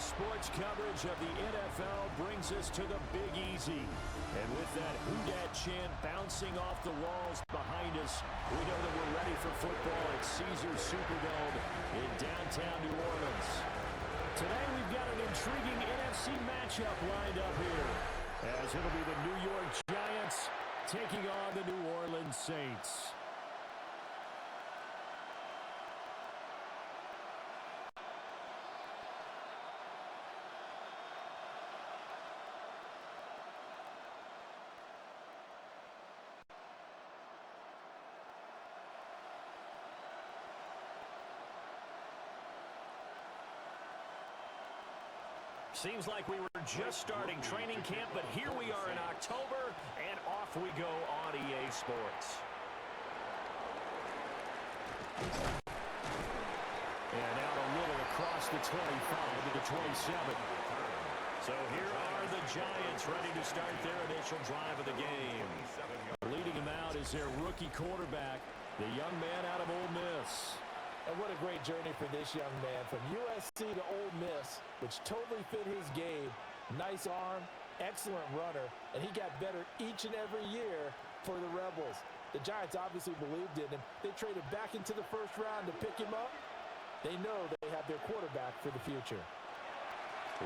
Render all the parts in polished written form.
sports coverage of the NFL brings us to the Big Easy. And with that Who Dat chant bouncing off the walls behind us, we know that we're ready for football at Caesars Superdome in downtown New Orleans. Today we've got an intriguing NFC matchup lined up here, as it'll be the New York Giants taking on the New Orleans Saints. Seems like we were just starting training camp, but here we are in October, and off we go on EA Sports. And out a little across the 25 to the 27. So here are the Giants ready to start their initial drive of the game. Leading them out is their rookie quarterback, the young man out of Ole Miss. And what a great journey for this young man, from USC to Ole Miss, which totally fit his game. Nice arm, excellent runner, and he got better each and every year for the Rebels. The Giants obviously believed in him. They traded back into the first round to pick him up. They know they have their quarterback for the future.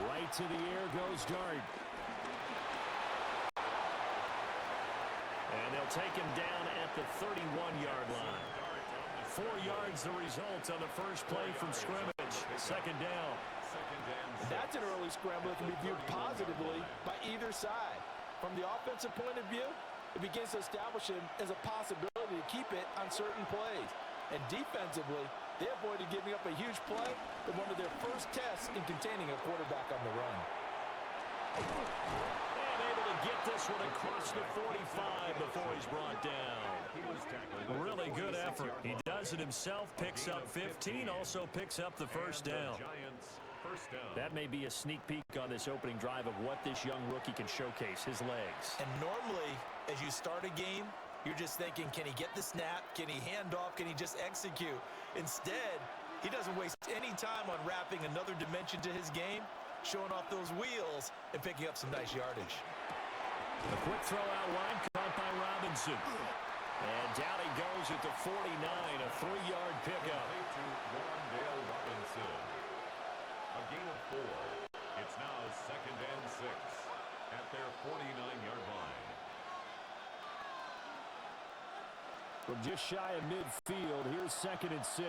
Right to the air goes Dart. And they'll take him down at the 31-yard line. 4 yards the result on the first play from scrimmage. Second down. That's an early scramble that can be viewed positively by either side. From the offensive point of view, it begins to establish him as a possibility to keep it on certain plays. And defensively, they avoided giving up a huge play in one of their first tests in containing a quarterback on the run. And able to get this one across the 45 before he's brought down. Really good effort. He does it himself, picks up 15, also picks up the first down. That may be a sneak peek on this opening drive of what this young rookie can showcase, his legs. And normally, as you start a game, you're just thinking, can he get the snap? Can he hand off? Can he just execute? Instead, he doesn't waste any time on wrapping another dimension to his game, showing off those wheels, and picking up some nice yardage. A quick throw out wide, caught by Robinson. And down he goes at the 49, a 3-yard pickup. A gain of 4. It's now 2nd and 6 at their 49-yard line. From just shy of midfield, here's 2nd and 6.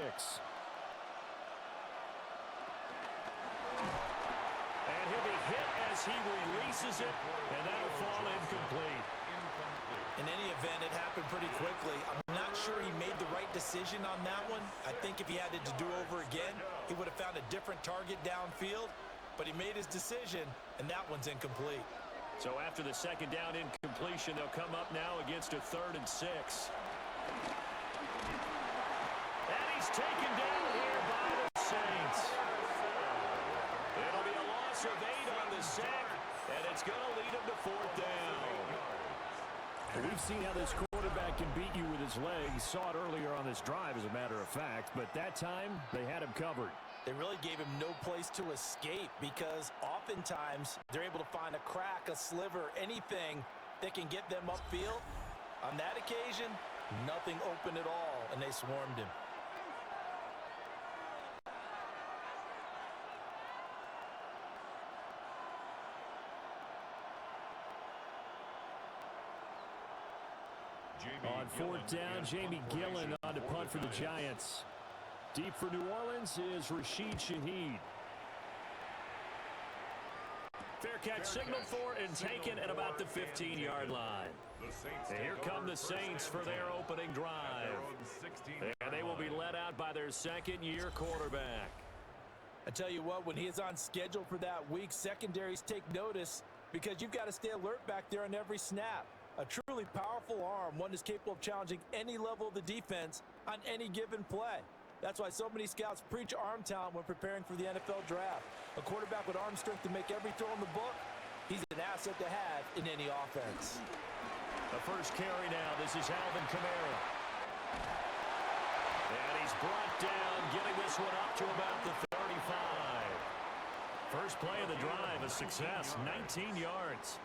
And he'll be hit as he releases it, and that'll fall incomplete. In any event, it happened pretty quickly. I'm not sure he made the right decision on that one. I think if he had it to do over again, he would have found a different target downfield. But he made his decision, and that one's incomplete. So after the second down incompletion, they'll come up now against a 3rd and 6. And he's taken down here by the Saints. It'll be a loss of 8 on the sack, and it's going to lead him to 4th down. We've seen how this quarterback can beat you with his legs. Saw it earlier on this drive, as a matter of fact. But that time, they had him covered. They really gave him no place to escape, because oftentimes they're able to find a crack, a sliver, anything that can get them upfield. On that occasion, nothing open at all, and they swarmed him. On 4th down, Jamie Gillen on to punt for the Giants. Deep for New Orleans is Rashid Shaheed. Fair catch signaled for and taken at about the 15-yard line. And here come the Saints for their opening drive. And they will be led out by their second-year quarterback. I tell you what, when he is on schedule for that week, secondaries take notice, because you've got to stay alert back there on every snap. A truly powerful arm, one is capable of challenging any level of the defense on any given play. That's why so many scouts preach arm talent when preparing for the NFL draft. A quarterback with arm strength to make every throw in the book, he's an asset to have in any offense. The first carry now, this is Alvin Kamara. And he's brought down, getting this one up to about the 35. First play of the drive, a success, 19 yards.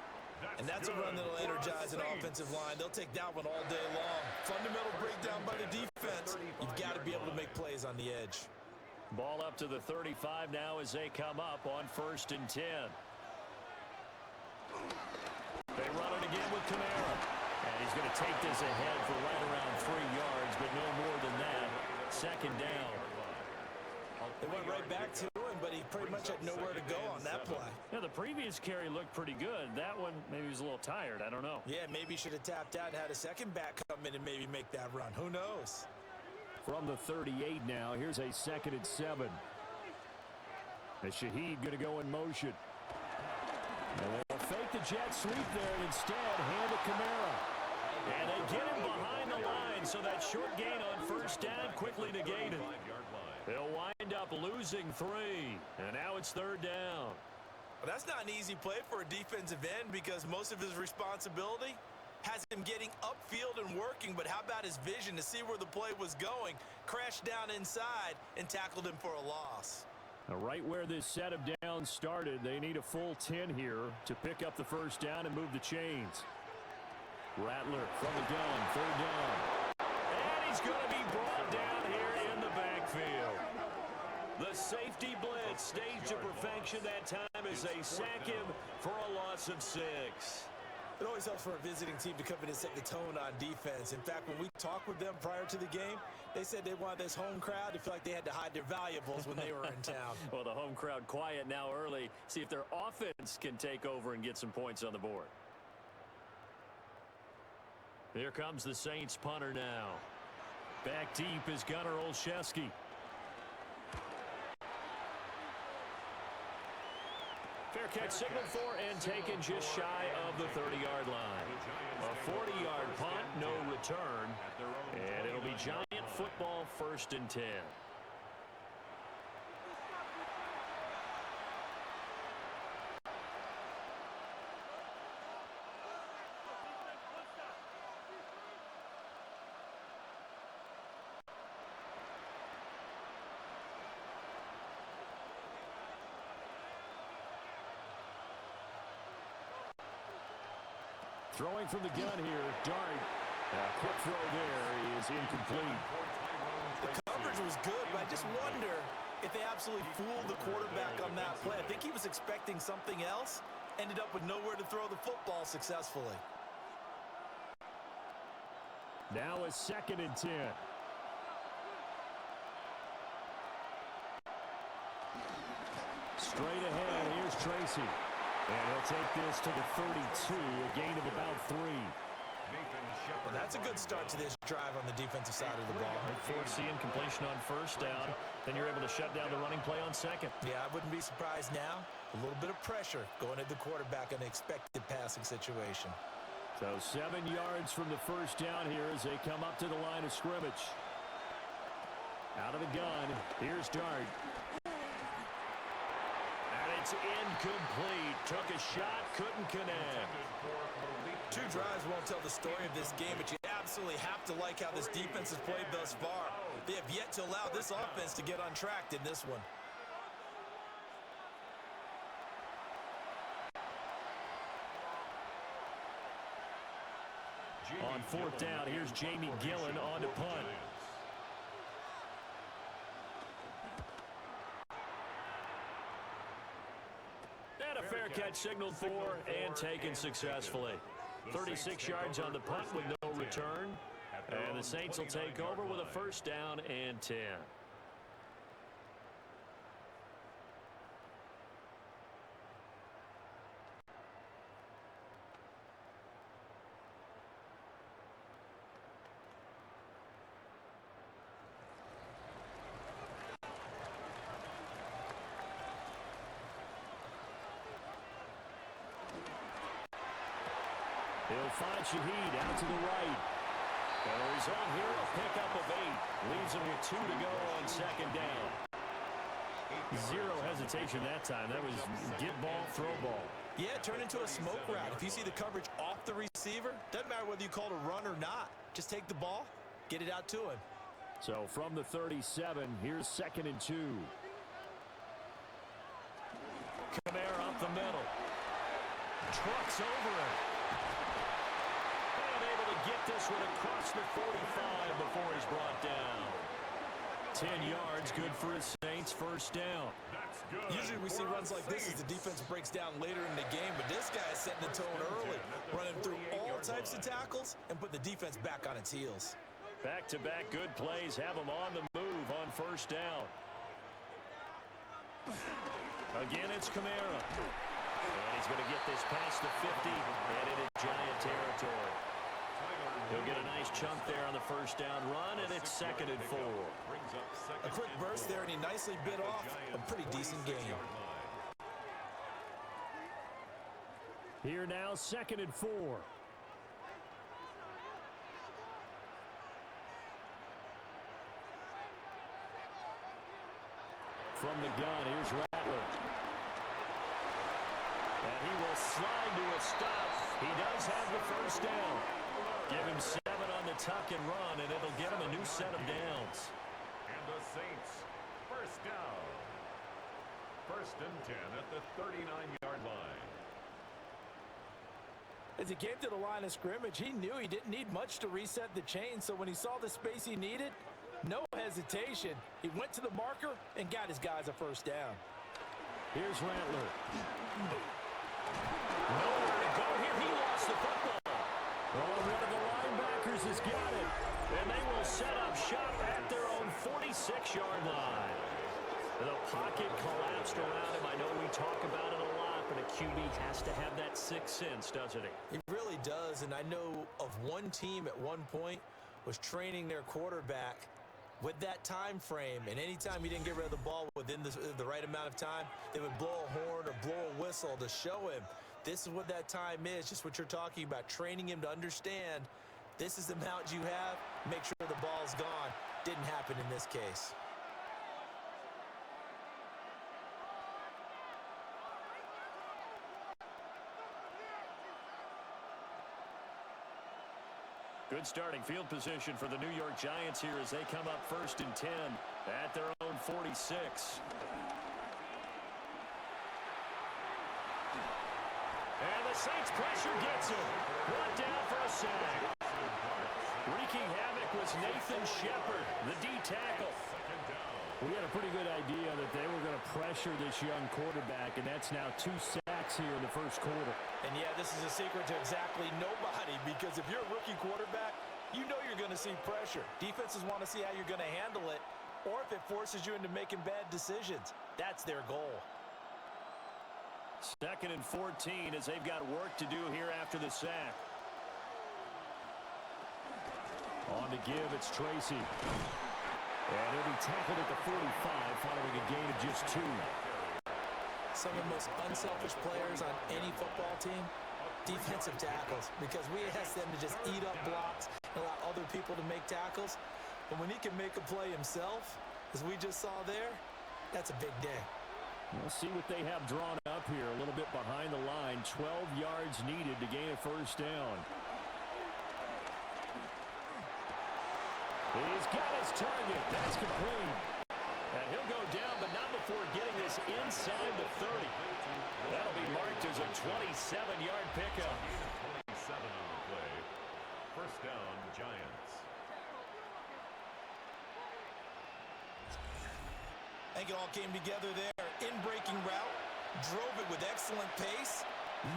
And that's a run that'll energize an offensive line. They'll take that one all day long. Fundamental breakdown by the defense. You've got to be able to make plays on the edge. Ball up to the 35 now as they come up on 1st and 10. They run it again with Kamara. And he's going to take this ahead for right around 3 yards, but no more than that. 2nd down. They went right back to him, but he pretty much had nowhere to go on that play. Yeah, the previous carry looked pretty good. That one, maybe he was a little tired. I don't know. Yeah, maybe he should have tapped out and had a second back come in and maybe make that run. Who knows? From the 38 now, here's a 2nd and 7. And Shaheed going to go in motion. And they'll fake the jet sweep there and instead hand it Kamara. And they get him behind the line, so that short gain on 1st down quickly negated. They'll wind up losing 3, and now it's 3rd down. Well, that's not an easy play for a defensive end because most of his responsibility has him getting upfield and working, but how about his vision to see where the play was going, crashed down inside, and tackled him for a loss. Now, right where this set of downs started, they need a full 10 here to pick up the 1st down and move the chains. Rattler from the gun, 3rd down. And he's going to be brought down here in the backfield. The safety blitz staged to perfection that time as they sack him for a loss of 6. It always helps for a visiting team to come in and set the tone on defense. In fact, when we talked with them prior to the game, they said they wanted this home crowd to feel like they had to hide their valuables when they were in town. Well, the home crowd quiet now early. See if their offense can take over and get some points on the board. Here comes the Saints punter now. Back deep is Gunnar Olszewski. Fair catch signaled for and taken just shy of the 30-yard line. A 40-yard punt, no return. And it'll be Giant football, 1st and 10. Throwing from the gun here, Dart. Quick throw there is incomplete. The coverage was good, but I just wonder if they absolutely fooled the quarterback on that play. I think he was expecting something else, ended up with nowhere to throw the football successfully. Now a 2nd and 10. Straight ahead, here's Tracy. And he'll take this to the 32, a gain of about 3. Well, that's a good start to this drive on the defensive side of the ball. Forcing completion on 1st down. Then you're able to shut down the running play on 2nd. Yeah, I wouldn't be surprised now. A little bit of pressure going at the quarterback on an expected passing situation. So 7 yards from the 1st down here as they come up to the line of scrimmage. Out of the gun, here's Dart. It's incomplete. Took a shot, couldn't connect. 2 drives won't tell the story of this game, but you absolutely have to like how this defense has played thus far. They have yet to allow this offense to get on track in this one. On 4th down, here's Jamie Gillen on to punt. A fair catch signaled for and taken successfully. 36 yards on the punt with no return. And the Saints will take over with a 1st down and 10. He'll find Shaheed out to the right. And the result here, a pickup of 8. Leaves him with 2 to go on 2nd down. 0 hesitation that time. That was get ball, throw ball. Yeah, turn into a smoke route. If you see the coverage off the receiver, doesn't matter whether you call it a run or not. Just take the ball, get it out to him. So from the 37, here's 2nd and 2. Kamara up the middle. Trucks over it. And able to get this one across the 45 before he's brought down. 10 yards, good for his Saints, first down. Usually we see runs like this as the defense breaks down later in the game, but this guy is setting the tone early, running through all types of tackles and put the defense back on its heels. Back-to-back good plays have him on the move on first down. Again, it's Kamara. And he's going to get this past the 50 and into Giant territory. He'll get a nice chunk there on the first down run, and it's 2nd and 4. A quick burst there, and he nicely bit off a pretty decent game. Here now, 2nd and 4. From the gun, here's Rattler. And he will slide to a stop. He does have the first down. Give him 7 on the tuck and run, and it'll get him a new set of downs. And the Saints, first down. 1st and 10 at the 39-yard line. As he came to the line of scrimmage, he knew he didn't need much to reset the chain, so when he saw the space he needed, no hesitation. He went to the marker and got his guys a first down. Here's Rattler. Nowhere to go here. He lost the football. Oh, one of the linebackers has got it. And they will set up shop at their own 46-yard line. The pocket collapsed around him. I know we talk about it a lot, but a QB has to have that sixth sense, doesn't he? He really does, and I know of one team at one point was training their quarterback with that time frame, and anytime he didn't get rid of the ball within the right amount of time, they would blow a horn or blow a whistle to show him this is what that time is, just what you're talking about, training him to understand this is the amount you have, make sure the ball's gone. Didn't happen in this case. Good starting field position for the New York Giants here as they come up 1st and 10 at their own 46. And the Saints pressure gets him. One down for a sack. Wreaking havoc was Nathan Shepard, the D tackle. We had a pretty good idea that they were going to pressure this young quarterback, and that's now 2 sacks here in the first quarter. And yeah, this is a secret to exactly nobody, because if you're a rookie quarterback, you know you're going to see pressure. Defenses want to see how you're going to handle it, or if it forces you into making bad decisions. That's their goal. 2nd and 14 as they've got work to do here after the sack. On to give, it's Tracy. And he'll be tackled at the 45 following a gain of just 2. Some of the most unselfish players on any football team, defensive tackles, because we ask them to just eat up blocks and allow other people to make tackles. But when he can make a play himself, as we just saw there, that's a big day. We'll see what they have drawn up here a little bit behind the line. 12 yards needed to gain a first down. He's got his target. That's complete. And he'll go down, but not before getting this inside the 30. That'll be marked as a 27-yard pickup. 27 on the play. First down, Giants. I think it all came together there. In-breaking route, drove it with excellent pace.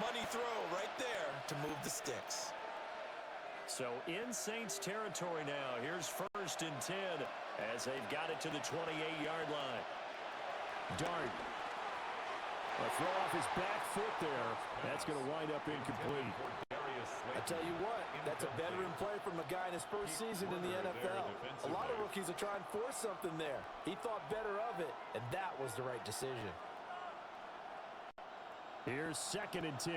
Money throw right there to move the sticks. So in Saints territory now. Here's 1st and 10 as they've got it to the 28-yard line. Dart. A throw off his back foot there. That's going to wind up incomplete. I tell you what, that's a veteran play from a guy in his first season in the NFL. A lot of rookies are trying to force something there. He thought better of it, and that was the right decision. Here's 2nd and 10.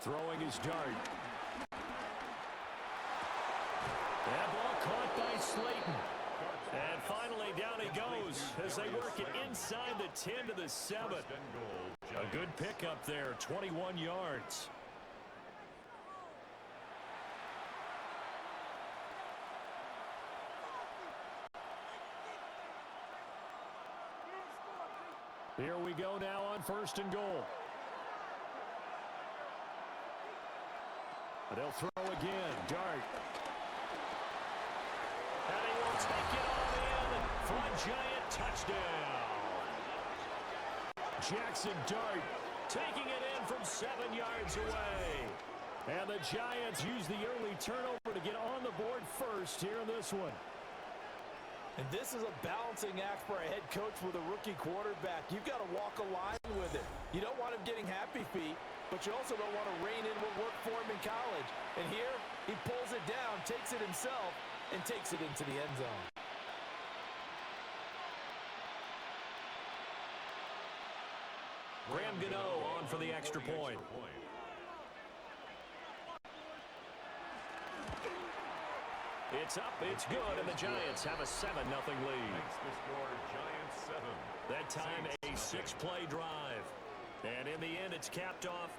Throwing his Dart. That ball caught by Slayton. And finally down he goes as they work it inside the 10 to the 7. A good pickup there, 21 yards. Here we go now on 1st and goal. They'll throw again. Dart. And he will take it on in for a giant touchdown. Jaxson Dart taking it in from 7 yards away. And the Giants use the early turnover to get on the board first here in this one. And this is a balancing act for a head coach with a rookie quarterback. You've got to walk a line with it. You don't want him getting happy feet, but you also don't want to rein in what worked for him in college. And here, he pulls it down, takes it himself, and takes it into the end zone. Graham Gano on for the extra point. It's up, it's good, and the Giants have a 7-0 lead. That time a 6-play drive. And in the end, it's capped off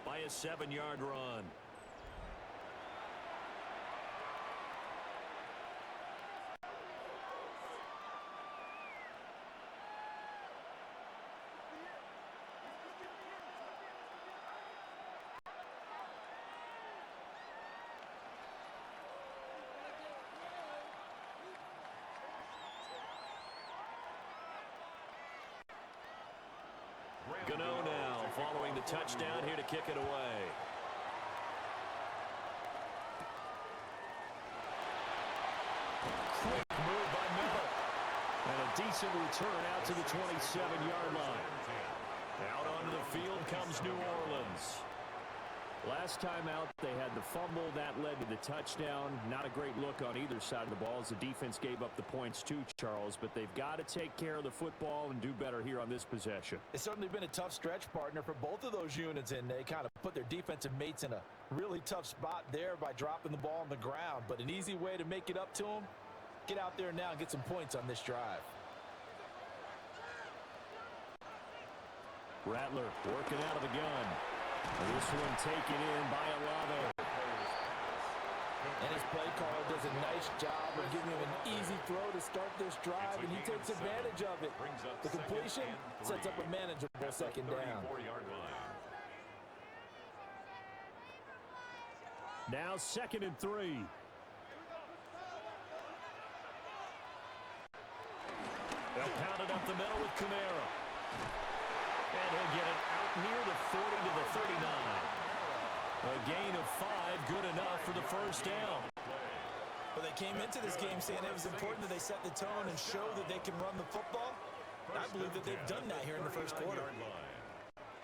by a 7-yard run. Gano now following the touchdown here to kick it away. Quick move by Miller. And a decent return out to the 27-yard line. Out onto the field comes New Orleans. Last time out, they had the fumble. That led to the touchdown. Not a great look on either side of the ball as the defense gave up the points too, Charles. But they've got to take care of the football and do better here on this possession. It's certainly been a tough stretch, partner, for both of those units, and they kind of put their defensive mates in a really tough spot there by dropping the ball on the ground. But an easy way to make it up to them, get out there now and get some points on this drive. Rattler working out of the gun. This one taken in by Olave. And his play caller does a nice job of giving him an easy throw to start this drive, and he takes advantage of it. The completion sets up a manageable 2nd down. Now 2nd and 3. They'll pound it up the middle with Kamara. And he'll get it out near the 40 to the 39. A gain of 5, good enough for the 1st down. Well, they came into this game saying it was important that they set the tone and show that they can run the football. I believe that they've done that here in the 1st quarter.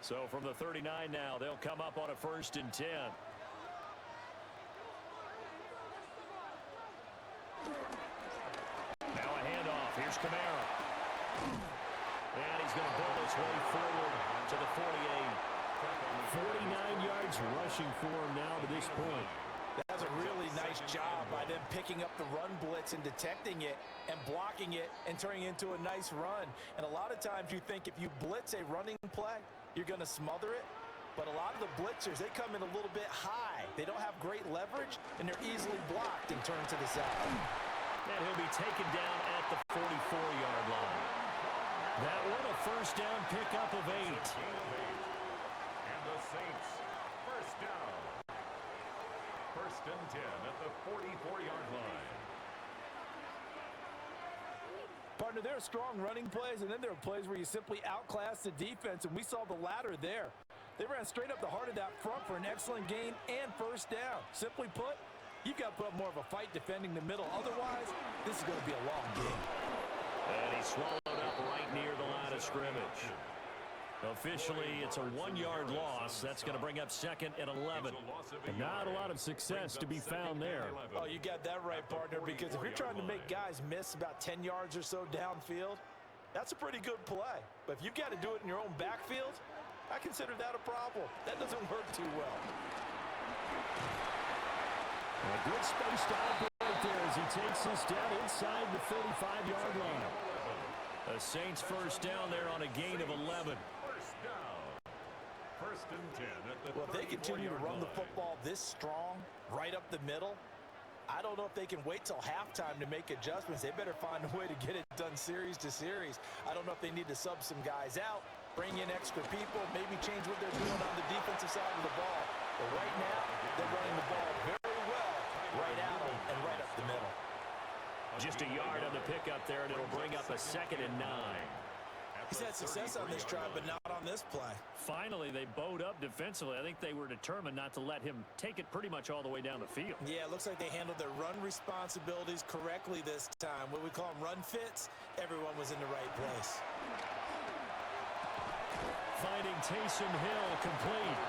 So from the 39 now, they'll come up on a 1st and 10. Now a handoff. Here's Kamara. And he's going to build his way forward to the 48. 49 yards rushing for him now to this point. That's a really nice job by them picking up the run blitz and detecting it and blocking it and turning it into a nice run. And a lot of times you think if you blitz a running play, you're going to smother it. But a lot of the blitzers, they come in a little bit high. They don't have great leverage, and they're easily blocked and turned to the side. And he'll be taken down at the 44-yard line. That one a 1st down pickup of 8. And the Saints, 1st down. 1st and 10 at the 44-yard line. Partner, there are strong running plays, and then there are plays where you simply outclass the defense, and we saw the latter there. They ran straight up the heart of that front for an excellent gain and 1st down. Simply put, you've got to put up more of a fight defending the middle. Otherwise, this is going to be a long game. And he swallowed up right near the line of scrimmage. Officially, it's a 1-yard loss. That's going to bring up 2nd and 11. And not a lot of success to be found there. Oh, you got that right, partner, because if you're trying to make guys miss about 10 yards or so downfield, that's a pretty good play. But if you've got to do it in your own backfield, I consider that a problem. That doesn't work too well. A good space to operate there as he takes this down inside the 35-yard line. The Saints 1st down there on a gain of 11. 1st down. 1st and 10 at the Well, if they continue to run the football this strong, right up the middle, I don't know if they can wait till halftime to make adjustments. They better find a way to get it done series to series. I don't know if they need to sub some guys out, bring in extra people, maybe change what they're doing on the defensive side of the ball. But right now, they're running the ball very well right at them and right up the middle. Just a yard on the pickup there, and it'll bring up a 2nd and 9. He's had success on this drive, but not on this play. Finally, they bowed up defensively. I think they were determined not to let him take it pretty much all the way down the field. Yeah, it looks like they handled their run responsibilities correctly this time. What we call them run fits, everyone was in the right place. Finding Taysom Hill complete.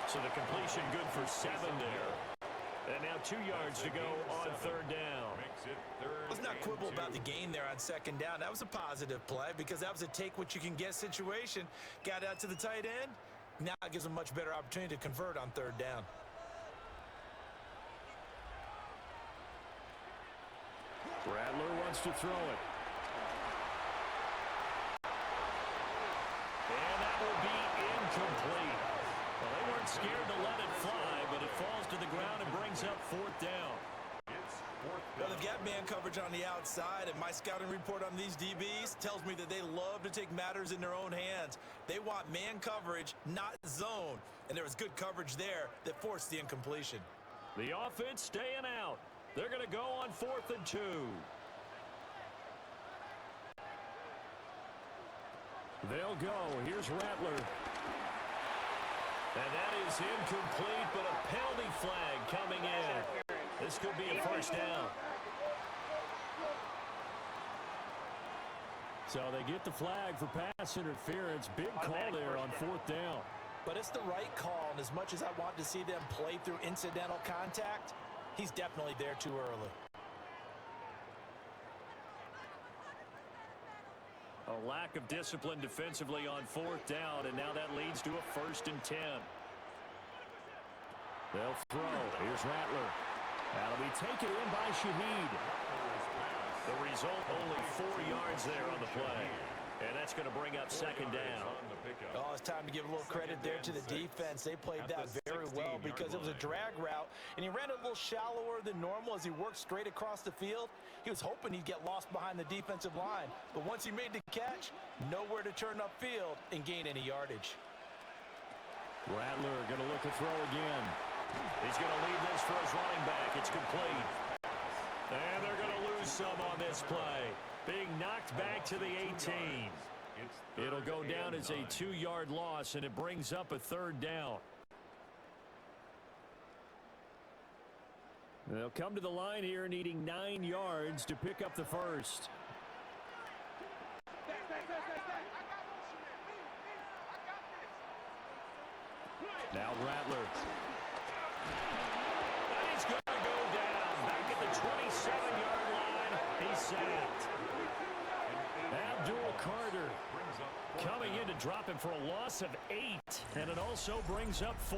So the completion good for 7 there. And now 2 yards to go on 3rd down. Let's not quibble about the gain there on 2nd down. That was a positive play because that was a take-what-you-can-get situation. Got out to the tight end. Now it gives them a much better opportunity to convert on 3rd down. Rattler wants to throw it. And that will be incomplete. Well, they weren't scared to let it fly, but it falls to the ground and brings up 4th down. Well, they've got man coverage on the outside, and my scouting report on these DBs tells me that they love to take matters in their own hands. They want man coverage, not zone, and there was good coverage there that forced the incompletion. The offense staying out. They're going to go on 4th and 2. They'll go. Here's Rattler. And that is incomplete, but a penalty flag coming in. This could be a 1st down. So they get the flag for pass interference. Big call there on 4th down. But it's the right call, and as much as I want to see them play through incidental contact, he's definitely there too early. A lack of discipline defensively on 4th down, and now that leads to a 1st and 10. They'll throw. Here's Rattler. That'll be taken in by Shaheed. The result, only 4 yards there on the play. And that's going to bring up 2nd down. Oh, it's time to give a little credit there to the defense. They played that very well because it was a drag route, and he ran a little shallower than normal as he worked straight across the field. He was hoping he'd get lost behind the defensive line, but once he made the catch, nowhere to turn upfield and gain any yardage. Rattler going to look to throw again. He's going to leave this for his running back. It's complete. And they're going to lose some on this play. Being knocked back to the 18. It'll go down as a 2-yard loss, and it brings up a 3rd down. They'll come to the line here needing 9 yards to pick up the 1st. Now Rattler. And he's going to go down. Back at the 27-yard line. He's sacked. Abdul Carter coming in to drop him for a loss of 8. And it also brings up 4th.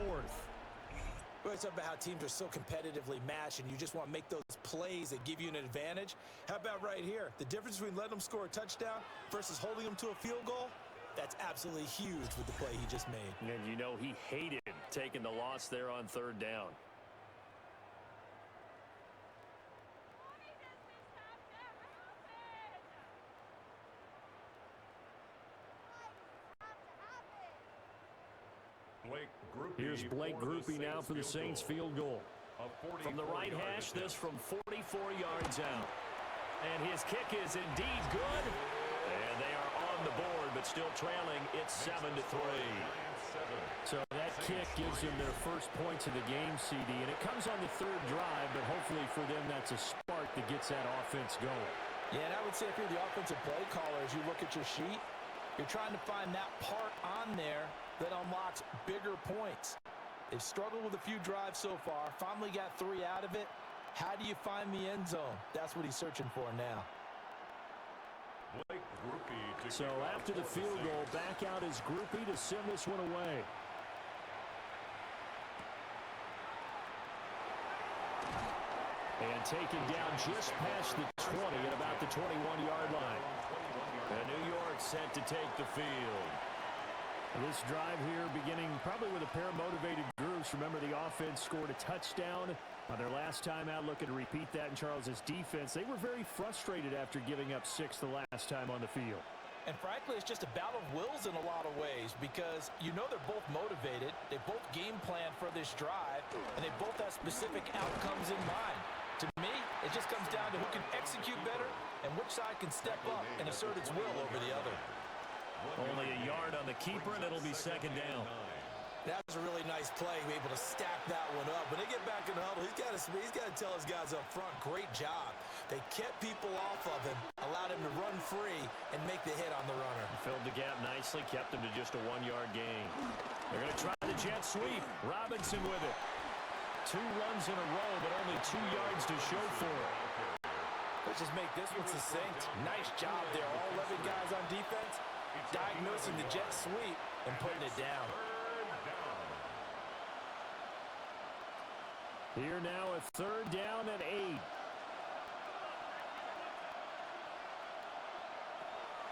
We're talking about how teams are so competitively matched, and you just want to make those plays that give you an advantage. How about right here? The difference between letting them score a touchdown versus holding them to a field goal, that's absolutely huge with the play he just made. And you know he hated taking the loss there on 3rd down. Here's Blake Groupie now for the Saints field goal. From the right hash, this from 44 yards out. And his kick is indeed good. And they are on the board, but still trailing. It's 7-3. So that kick gives them their first points of the game, CD. And it comes on the 3rd drive, but hopefully for them that's a spark that gets that offense going. Yeah, and I would say if you're the offensive play caller, as you look at your sheet, you're trying to find that part on there that unlocks bigger points. They've struggled with a few drives so far, finally got 3 out of it. How do you find the end zone? That's what he's searching for now. So after the field goal, back out is Groupie to send this one away. And taken down just past the 20 at about the 21-yard line. And New York set to take the field. This drive here beginning probably with a pair of motivated groups. Remember, the offense scored a touchdown On their last time out, looking to repeat that in Charles's defense, they were very frustrated after giving up 6 the last time on the field. And frankly, it's just a battle of wills in a lot of ways because you know they're both motivated, they both game plan for this drive, and they both have specific outcomes in mind. To me, it just comes down to who can execute better and which side can step up and assert its will over the other. Only a yard on the keeper, and it'll be second down. That was a really nice play, able to stack that one up. When they get back in the huddle, he's got to tell his guys up front, great job. They kept people off of him, allowed him to run free, and make the hit on the runner. Filled the gap nicely, kept him to just a 1-yard gain. They're going to try the jet sweep. Robinson with it. 2 runs in a row, but only 2 yards to show for it. Let's just make this one succinct. Nice job there. All 11 guys on defense diagnosing the jet sweep and putting it down. Here now, a 3rd down and 8.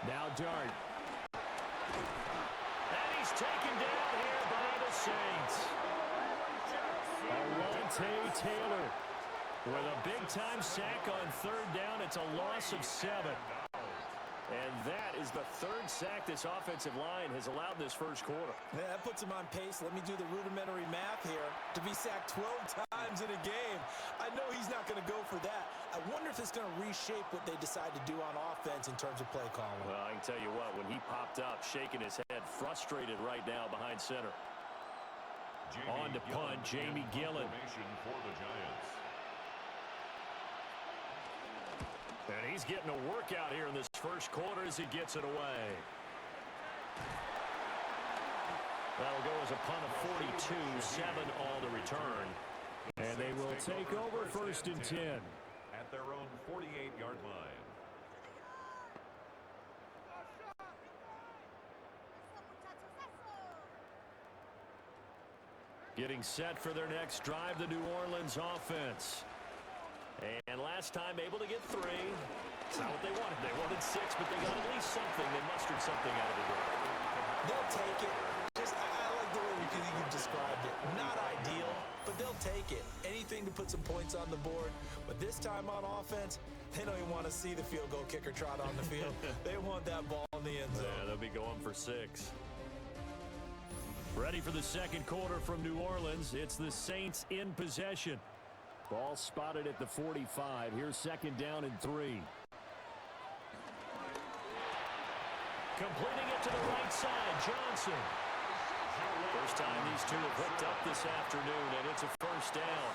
Now Dart. And he's taken down here by the Saints. Alontae Taylor with a big-time sack on 3rd down. It's a loss of 7. And that is the 3rd sack this offensive line has allowed this first quarter. Yeah, that puts him on pace. Let me do the rudimentary math here. To be sacked 12 times in a game, I know he's not going to go for that. I wonder if it's going to reshape what they decide to do on offense in terms of play calling. Well, I can tell you what, when he popped up, shaking his head, frustrated right now behind center. On to punt, Jamie Gillen. For the Giants. And he's getting a workout here in this first quarter as he gets it away. That'll go as a punt of 42, 7 on the return. And they will take over 1st and 10. At their own 48-yard line. Getting set for their next drive, the New Orleans offense. And last time able to get 3. It's not what they wanted. They wanted 6, but they got at least something. They mustered something out of the door. They'll take it. I like the way you described it. Not ideal, but they'll take it. Anything to put some points on the board. But this time on offense, they don't even want to see the field goal kicker trot on the field. They want that ball in the end zone. Yeah, they'll be going for 6. Ready for the second quarter from New Orleans. It's the Saints in possession. Ball spotted at the 45. Here's 2nd down and 3. Completing it to the right side, Johnson. First time these two have hooked up this afternoon, and it's a 1st down.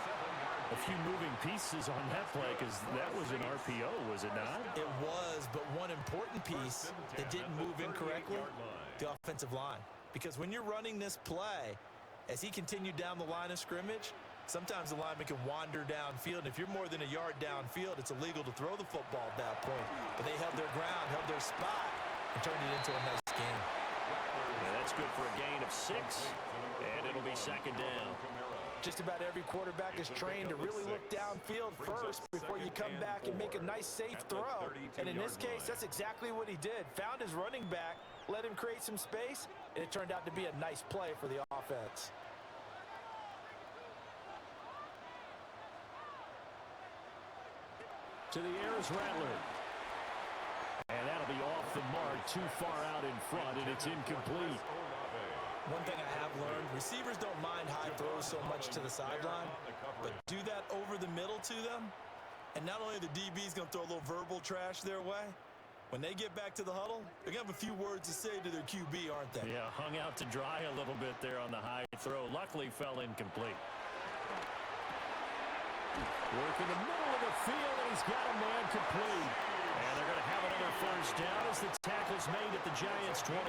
A few moving pieces on that play because that was an RPO, was it not? It was, but one important piece that didn't move incorrectly, the offensive line. Because when you're running this play, as he continued down the line of scrimmage, sometimes the lineman can wander downfield. And if you're more than a yard downfield, it's illegal to throw the football at that point. But they held their ground, held their spot, and turned it into a nice game. Yeah, that's good for a gain of 6, and it'll be 2nd down. Just about every quarterback is trained to really look downfield first before you come back and make a nice, safe throw. And in this case, that's exactly what he did. Found his running back, let him create some space, and it turned out to be a nice play for the offense. To the air is Rattler. And that'll be off the mark, too far out in front, and it's incomplete. One thing I have learned, receivers don't mind high throws so much to the sideline, but do that over the middle to them, and not only the DB's going to throw a little verbal trash their way, when they get back to the huddle, they're going to have a few words to say to their QB, aren't they? Yeah, hung out to dry a little bit there on the high throw. Luckily, fell incomplete. Work in the middle of the field, and he's got a man complete. And they're going to have another 1st down as the tackle's made at the Giants' 21.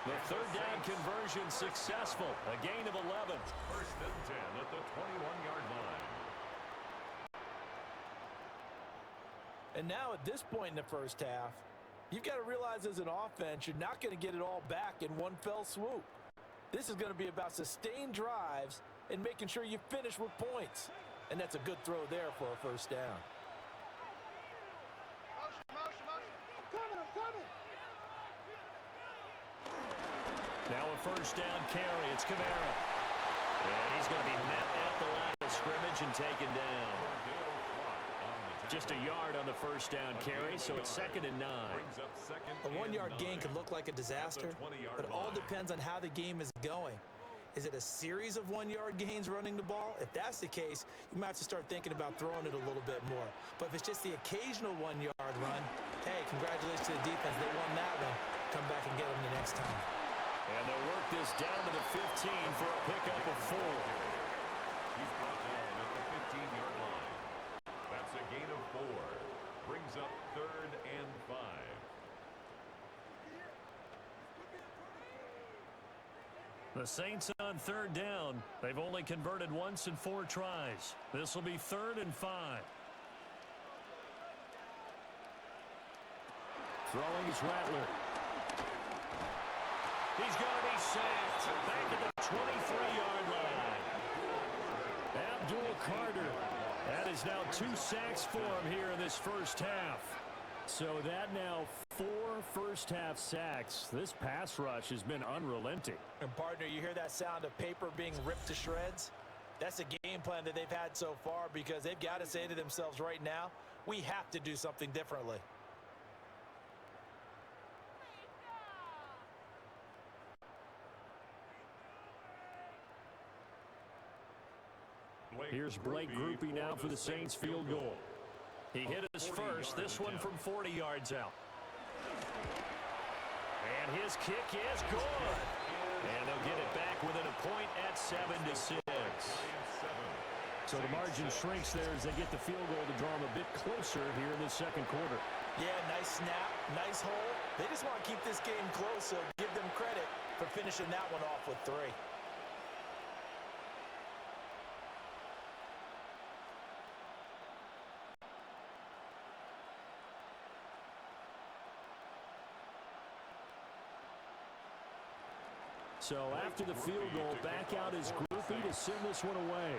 The 3rd down conversion successful. A gain of 11. 1st and 10 at the 21-yard line. And now at this point in the first half, you've got to realize as an offense, you're not going to get it all back in one fell swoop. This is going to be about sustained drives and making sure you finish with points. And that's a good throw there for a 1st down. Now a 1st down carry. It's Kamara. And he's going to be met at the line of scrimmage and taken down. Just a yard on the first down carry, so it's 2nd and 9. A 1-yard gain can look like a disaster, but it all depends on how the game is going. Is it a series of 1-yard gains running the ball? If that's the case, you might have to start thinking about throwing it a little bit more. But if it's just the occasional 1-yard run, hey, congratulations to the defense. They won that one. Come back and get them the next time. And they'll work this down to the 15 for a pickup of 4. He's brought down at the 15-yard line. That's a gain of 4. Brings up 3rd and 5. The Saints on 3rd down. They've only converted once in 4 tries. This will be 3rd and 5. Throwing is Rattler. He's going to be sacked back at the 23-yard line. Abdul Carter. That is now 2 sacks for him here in this first half. So that now 4 first-half sacks. This pass rush has been unrelenting. And, partner, you hear that sound of paper being ripped to shreds? That's the game plan that they've had so far because they've got to say to themselves right now, we have to do something differently. Here's Blake Groupie now for the Saints field goal. He hit us first, this one from 40 yards out. And his kick is good. And they'll get it back within a point at 7-6. So the margin shrinks there as they get the field goal to draw them a bit closer here in the second quarter. Yeah, nice snap, nice hole. They just want to keep this game close, so give them credit for finishing that one off with 3. So after the field goal, back out is Groupie to send this one away.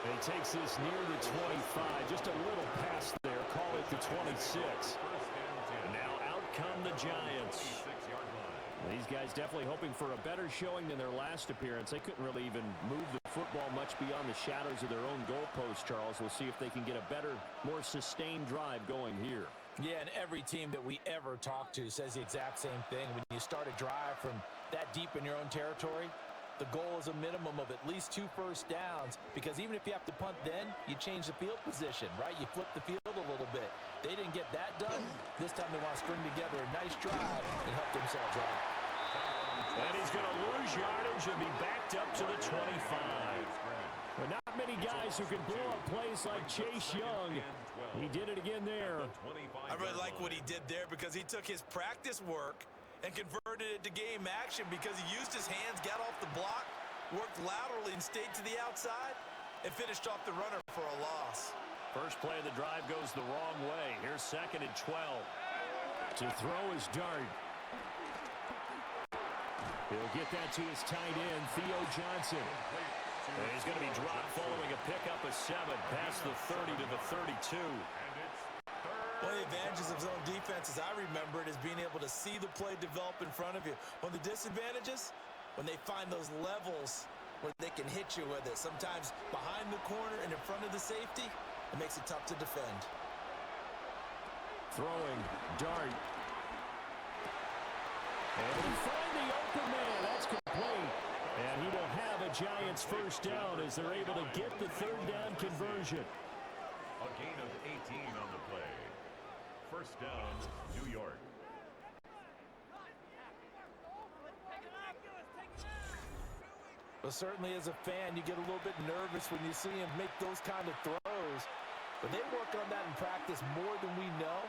And he takes this near the 25, just a little past there, call it the 26. Now out come the Giants. These guys definitely hoping for a better showing than their last appearance. They couldn't really even move the football much beyond the shadows of their own goalpost, Charles. We'll see if they can get a better, more sustained drive going here. Yeah, and every team that we ever talk to says the exact same thing. When you start a drive from that deep in your own territory, the goal is a minimum of at least 2 first downs, because even if you have to punt then, you change the field position, right? You flip the field a little bit. They didn't get that done. This time they want to string together a nice drive and help themselves out. And he's going to lose yardage and be backed up to the 25. But not many guys who can blow up plays like Chase Young. He did it again there. I really like what he did there because he took his practice work and converted it to game action because he used his hands, got off the block, worked laterally and stayed to the outside, and finished off the runner for a loss. First play of the drive goes the wrong way. Here's 2nd and 12. To throw is Dart. He'll get that to his tight end, Theo Johnson. And he's going to be dropped following a pickup of 7 past the 30 to the 32. One of the advantages of zone defense, as I remember it, is being able to see the play develop in front of you. One of the disadvantages, when they find those levels where they can hit you with it, sometimes behind the corner and in front of the safety, it makes it tough to defend. Throwing, Dart. And he'll find the open man. That's complete. And he will have a Giants first down as they're able to get the 3rd down conversion. A gain of 18 on the play. First down, New York. Well, certainly as a fan, you get a little bit nervous when you see him make those kind of throws. But they work on that in practice more than we know.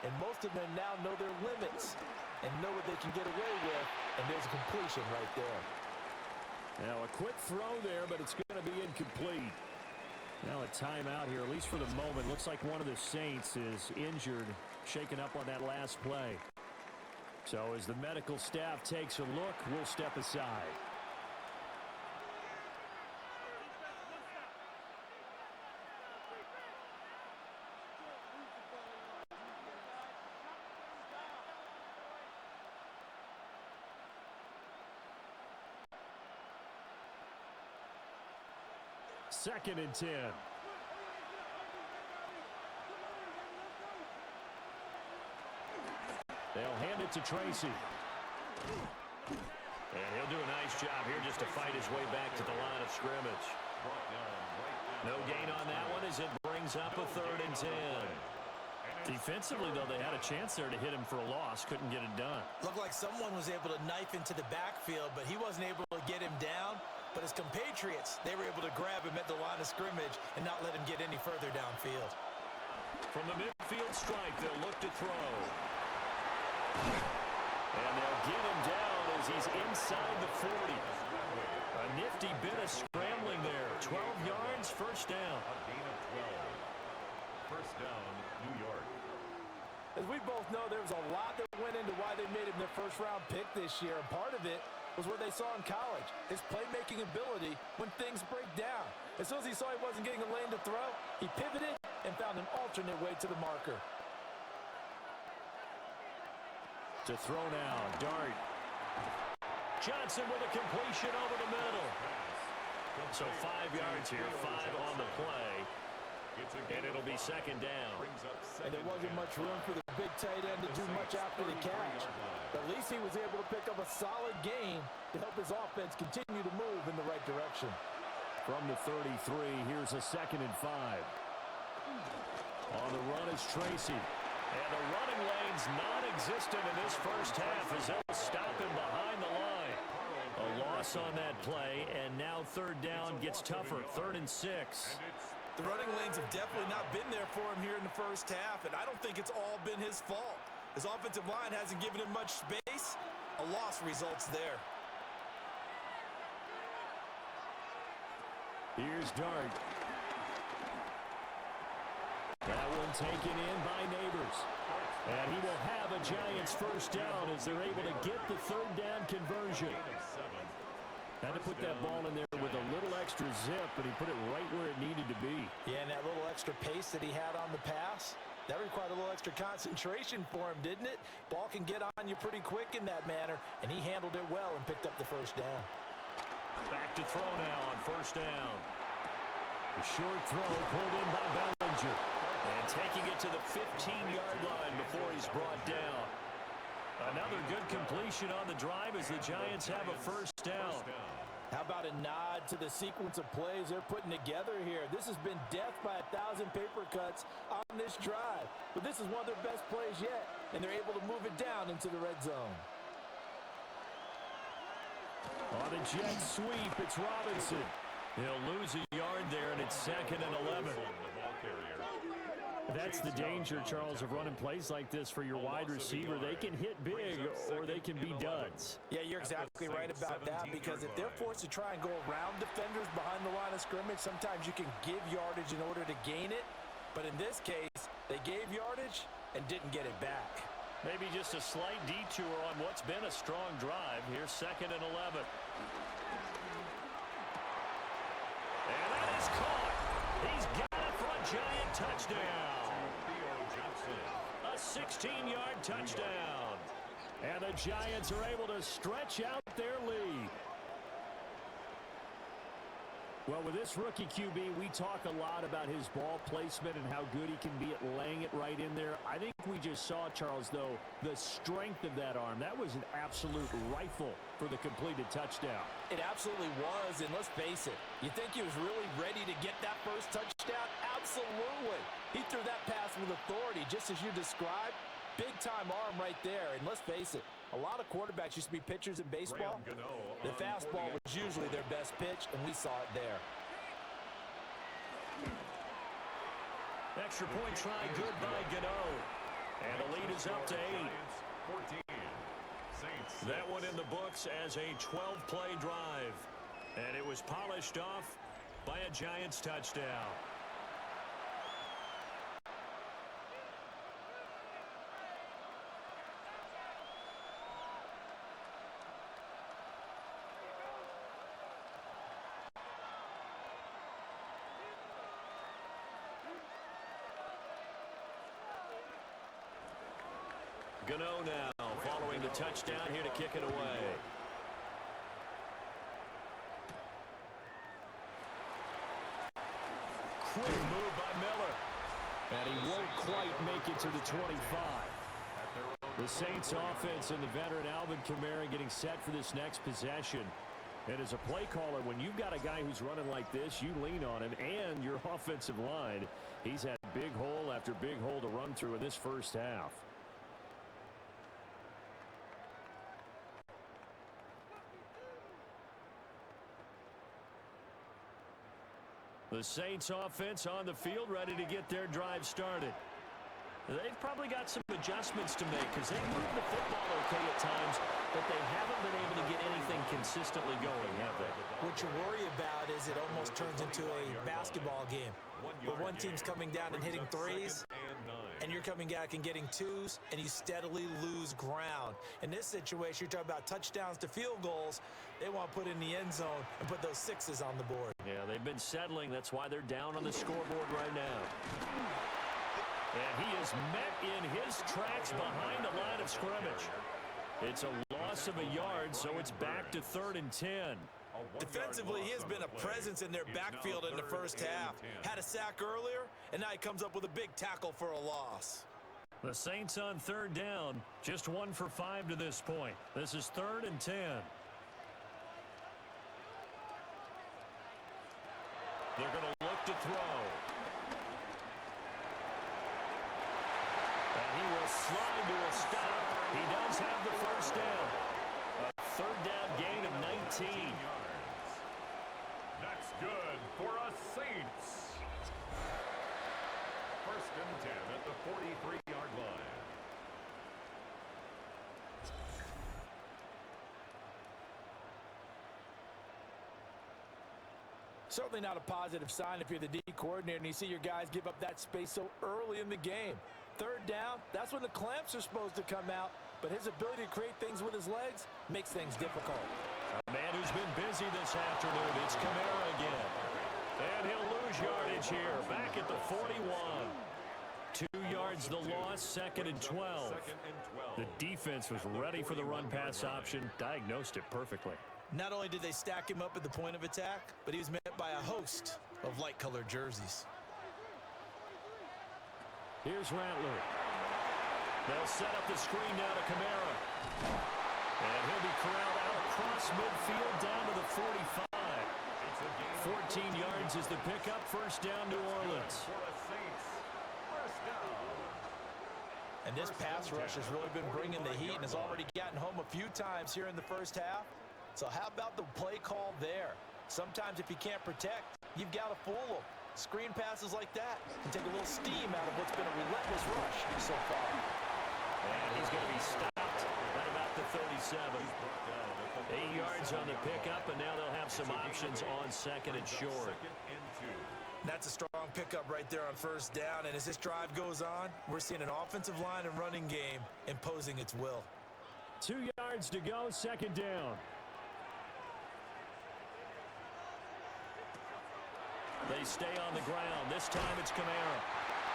And most of them now know their limits and know what they can get away with. And there's a completion right there. Now a quick throw there, but it's going to be incomplete. Now a timeout here, at least for the moment. Looks like one of the Saints is injured, shaken up on that last play. So as the medical staff takes a look, we'll step aside. 2nd and 10. They'll hand it to Tracy. And he'll do a nice job here just to fight his way back to the line of scrimmage. No gain on that one as it brings up a 3rd and 10. Defensively, though, they had a chance there to hit him for a loss. Couldn't get it done. Looked like someone was able to knife into the backfield, but he wasn't able to get him down. But his compatriots, they were able to grab him at the line of scrimmage and not let him get any further downfield. From the midfield strike, they'll look to throw. And they'll get him down as he's inside the 40. A nifty bit of scrambling there. 12 yards, first down. A gain of 12. First down, New York. As we both know, there was a lot that went into why they made him their first-round pick this year. And part of it was what they saw in college, his playmaking ability when things break down. As soon as he saw he wasn't getting a lane to throw, he pivoted and found an alternate way to the marker. To throw now, Dart. Johnson with a completion over the middle. So 5 yards here, 5 on the play. And it'll be 2nd down. And there wasn't much room for the big tight end to do much after the catch. But at least he was able to pick up a solid gain to help his offense continue to move in the right direction. From the 33, here's a 2nd and 5. On the run is Tracy. And the running lane's non-existent in this first half as they'll stop him behind the line. A loss on that play, and now 3rd down gets tougher. 3rd and 6. The running lanes have definitely not been there for him here in the first half, and I don't think it's all been his fault. His offensive line hasn't given him much space. A loss results there. Here's Dart. That one taken in by Neighbors. And he will have a Giants first down as they're able to get the 3rd down conversion. Had to put that ball in there with a little extra zip, but he put it right where it needed to be. Yeah, and that little extra pace that he had on the pass, that required a little extra concentration for him, didn't it? Ball can get on you pretty quick in that manner, and he handled it well and picked up the first down. Back to throw now on 1st down. The short throw pulled in by Bellinger. And taking it to the 15-yard line before he's brought down. Another good completion on the drive as the Giants have a first down. How about a nod to the sequence of plays they're putting together here? This has been death by 1,000 paper cuts on this drive. But this is one of their best plays yet, and they're able to move it down into the red zone. On a jet sweep, it's Robinson. He'll lose a yard there, and it's 2nd and 11. That's the danger, Charles, of running plays like this for your wide receiver. They can hit big or they can be duds. Yeah, you're exactly right about that, because if they're forced to try and go around defenders behind the line of scrimmage, sometimes you can give yardage in order to gain it. But in this case, they gave yardage and didn't get it back. Maybe just a slight detour on what's been a strong drive. Here's 2nd and 11. And that is caught. He's got it for a Giant touchdown. A 16-yard touchdown. And the Giants are able to stretch out their lead. Well, with this rookie QB, we talk a lot about his ball placement and how good he can be at laying it right in there. I think we just saw, Charles, though, the strength of that arm. That was an absolute rifle for the completed touchdown. It absolutely was, and let's face it, you think he was really ready to get that first touchdown? Absolutely. He threw that pass with authority, just as you described. Big-time arm right there, and let's face it, a lot of quarterbacks used to be pitchers in baseball. The fastball was usually their best pitch, and we saw it there. Extra point try good by Gano. And the lead is up to 8. 14. Saints. That one in the books as a 12-play drive. And it was polished off by a Giants touchdown. Gano now, following the touchdown here to kick it away. quick move by Miller. And he won't quite make it to the 25. The Saints offense and the veteran Alvin Kamara getting set for this next possession. And as a play caller, when you've got a guy who's running like this, you lean on him and your offensive line. He's had big hole after big hole to run through in this first half. The Saints offense on the field, ready to get their drive started. They've probably got some adjustments to make because they move the football okay at times, but they haven't been able to get anything consistently going, have they? What you worry about is it almost turns into a basketball game where one team's coming down and hitting threes, and you're coming back and getting twos, and you steadily lose ground. In this situation, you're talking about touchdowns to field goals. They want to put in the end zone and put those sixes on the board. Yeah, they've been settling. That's why they're down on the scoreboard right now. And he is met in his tracks behind the line of scrimmage. It's a loss of a yard, so it's back to 3rd and 10. Defensively, he has been a presence in their backfield in the first half. Had a sack earlier, and now he comes up with a big tackle for a loss. The Saints on 3rd down, just 1 for 5 to this point. This is 3rd and 10. They're going to look to throw. And he will slide to a stop. He does have the first down. A 3rd down gain of 19. That's good for a Saints. 1st and 10 at the 43-yard line. Certainly not a positive sign if you're the D coordinator and you see your guys give up that space so early in the game. 3rd down, that's when the clamps are supposed to come out, but his ability to create things with his legs makes things difficult. A man who's been busy this afternoon, it's Kamara again. And he'll lose yardage here, back at the 41. 2 yards the loss, 2nd and 12. The defense was ready for the run-pass option, diagnosed it perfectly. Not only did they stack him up at the point of attack, but he was met by a host of light-colored jerseys. Here's Rattler. They'll set up the screen now to Kamara. And he'll be corralled out across midfield down to the 45. 14 yards is the pickup. 1st down, New Orleans. And this pass rush has really been bringing the heat and has already gotten home a few times here in the first half. So how about the play call there? Sometimes if you can't protect, you've got to fool them. Screen passes like that can take a little steam out of what's been a relentless rush so far. And he's going to be stopped at about the 37. 8 yards on the pickup, and now they'll have some options on 2nd and short. That's a strong pickup right there on 1st down, and as this drive goes on, we're seeing an offensive line and running game imposing its will. 2 yards to go, 2nd down. They stay on the ground. This time it's Kamara.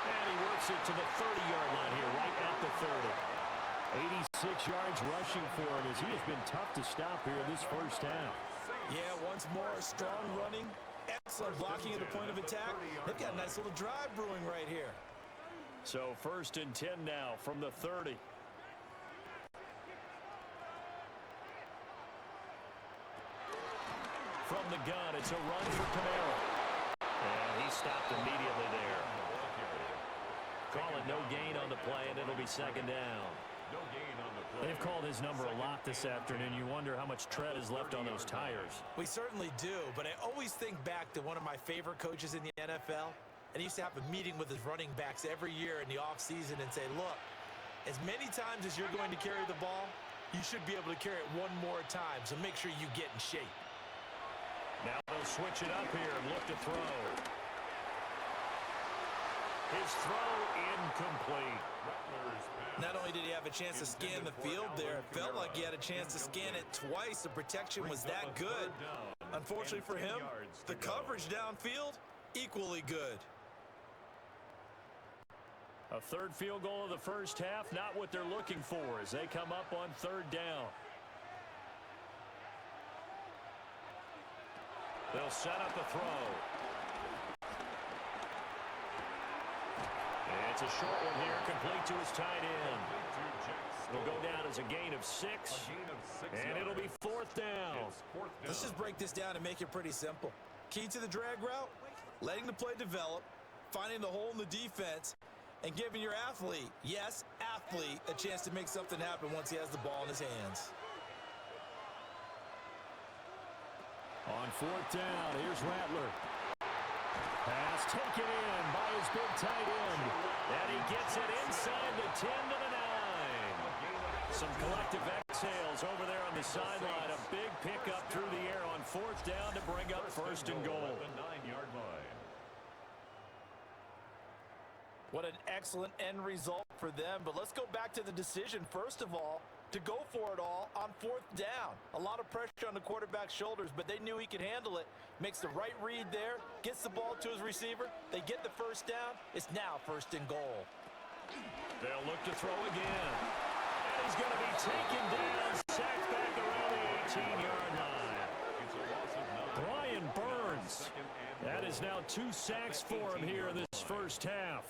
And he works it to the 30-yard line here, right at the 30. 86 yards rushing for him as he has been tough to stop here this first half. Yeah, once more, strong running, excellent blocking at the point of attack. They've got a nice little drive brewing right here. So 1st and 10 now from the 30. From the gun, it's a run for Kamara. And he stopped immediately there. Call it no gain on the play, and it'll be 2nd down. They've called his number a lot this afternoon. You wonder how much tread is left on those tires. We certainly do, but I always think back to one of my favorite coaches in the NFL, and he used to have a meeting with his running backs every year in the offseason and say, look, as many times as you're going to carry the ball, you should be able to carry it one more time, so make sure you get in shape. Now they'll switch it up here and look to throw. His throw incomplete. Not only did he have a chance to scan the field there, it felt like he had a chance to scan it twice. The protection was that good. Unfortunately for him, the coverage downfield, equally good. A 3rd field goal of the first half, not what they're looking for as they come up on 3rd down. They'll set up a throw. It's a short one here, complete to his tight end. It'll go down as a gain of 6, and it'll be 4th down. Let's just break this down and make it pretty simple. Key to the drag route, letting the play develop, finding the hole in the defense, and giving your athlete, yes, athlete, a chance to make something happen once he has the ball in his hands. On 4th down, here's Rattler. Pass taken in by his big tight end. And he gets it inside the 10 to the 9. Some collective exhales over there on the sideline. A big pickup through the air on 4th down to bring up 1st and goal. What an excellent end result for them. But let's go back to the decision, first of all, to go for it all on 4th down. A lot of pressure on the quarterback's shoulders, but they knew he could handle it. Makes the right read there, gets the ball to his receiver. They get the 1st down. It's now 1st and goal. They'll look to throw again. And he's going to be taken down, sacked back around the 18-yard line. Brian Burns. That is now 2 sacks for him here in this first half.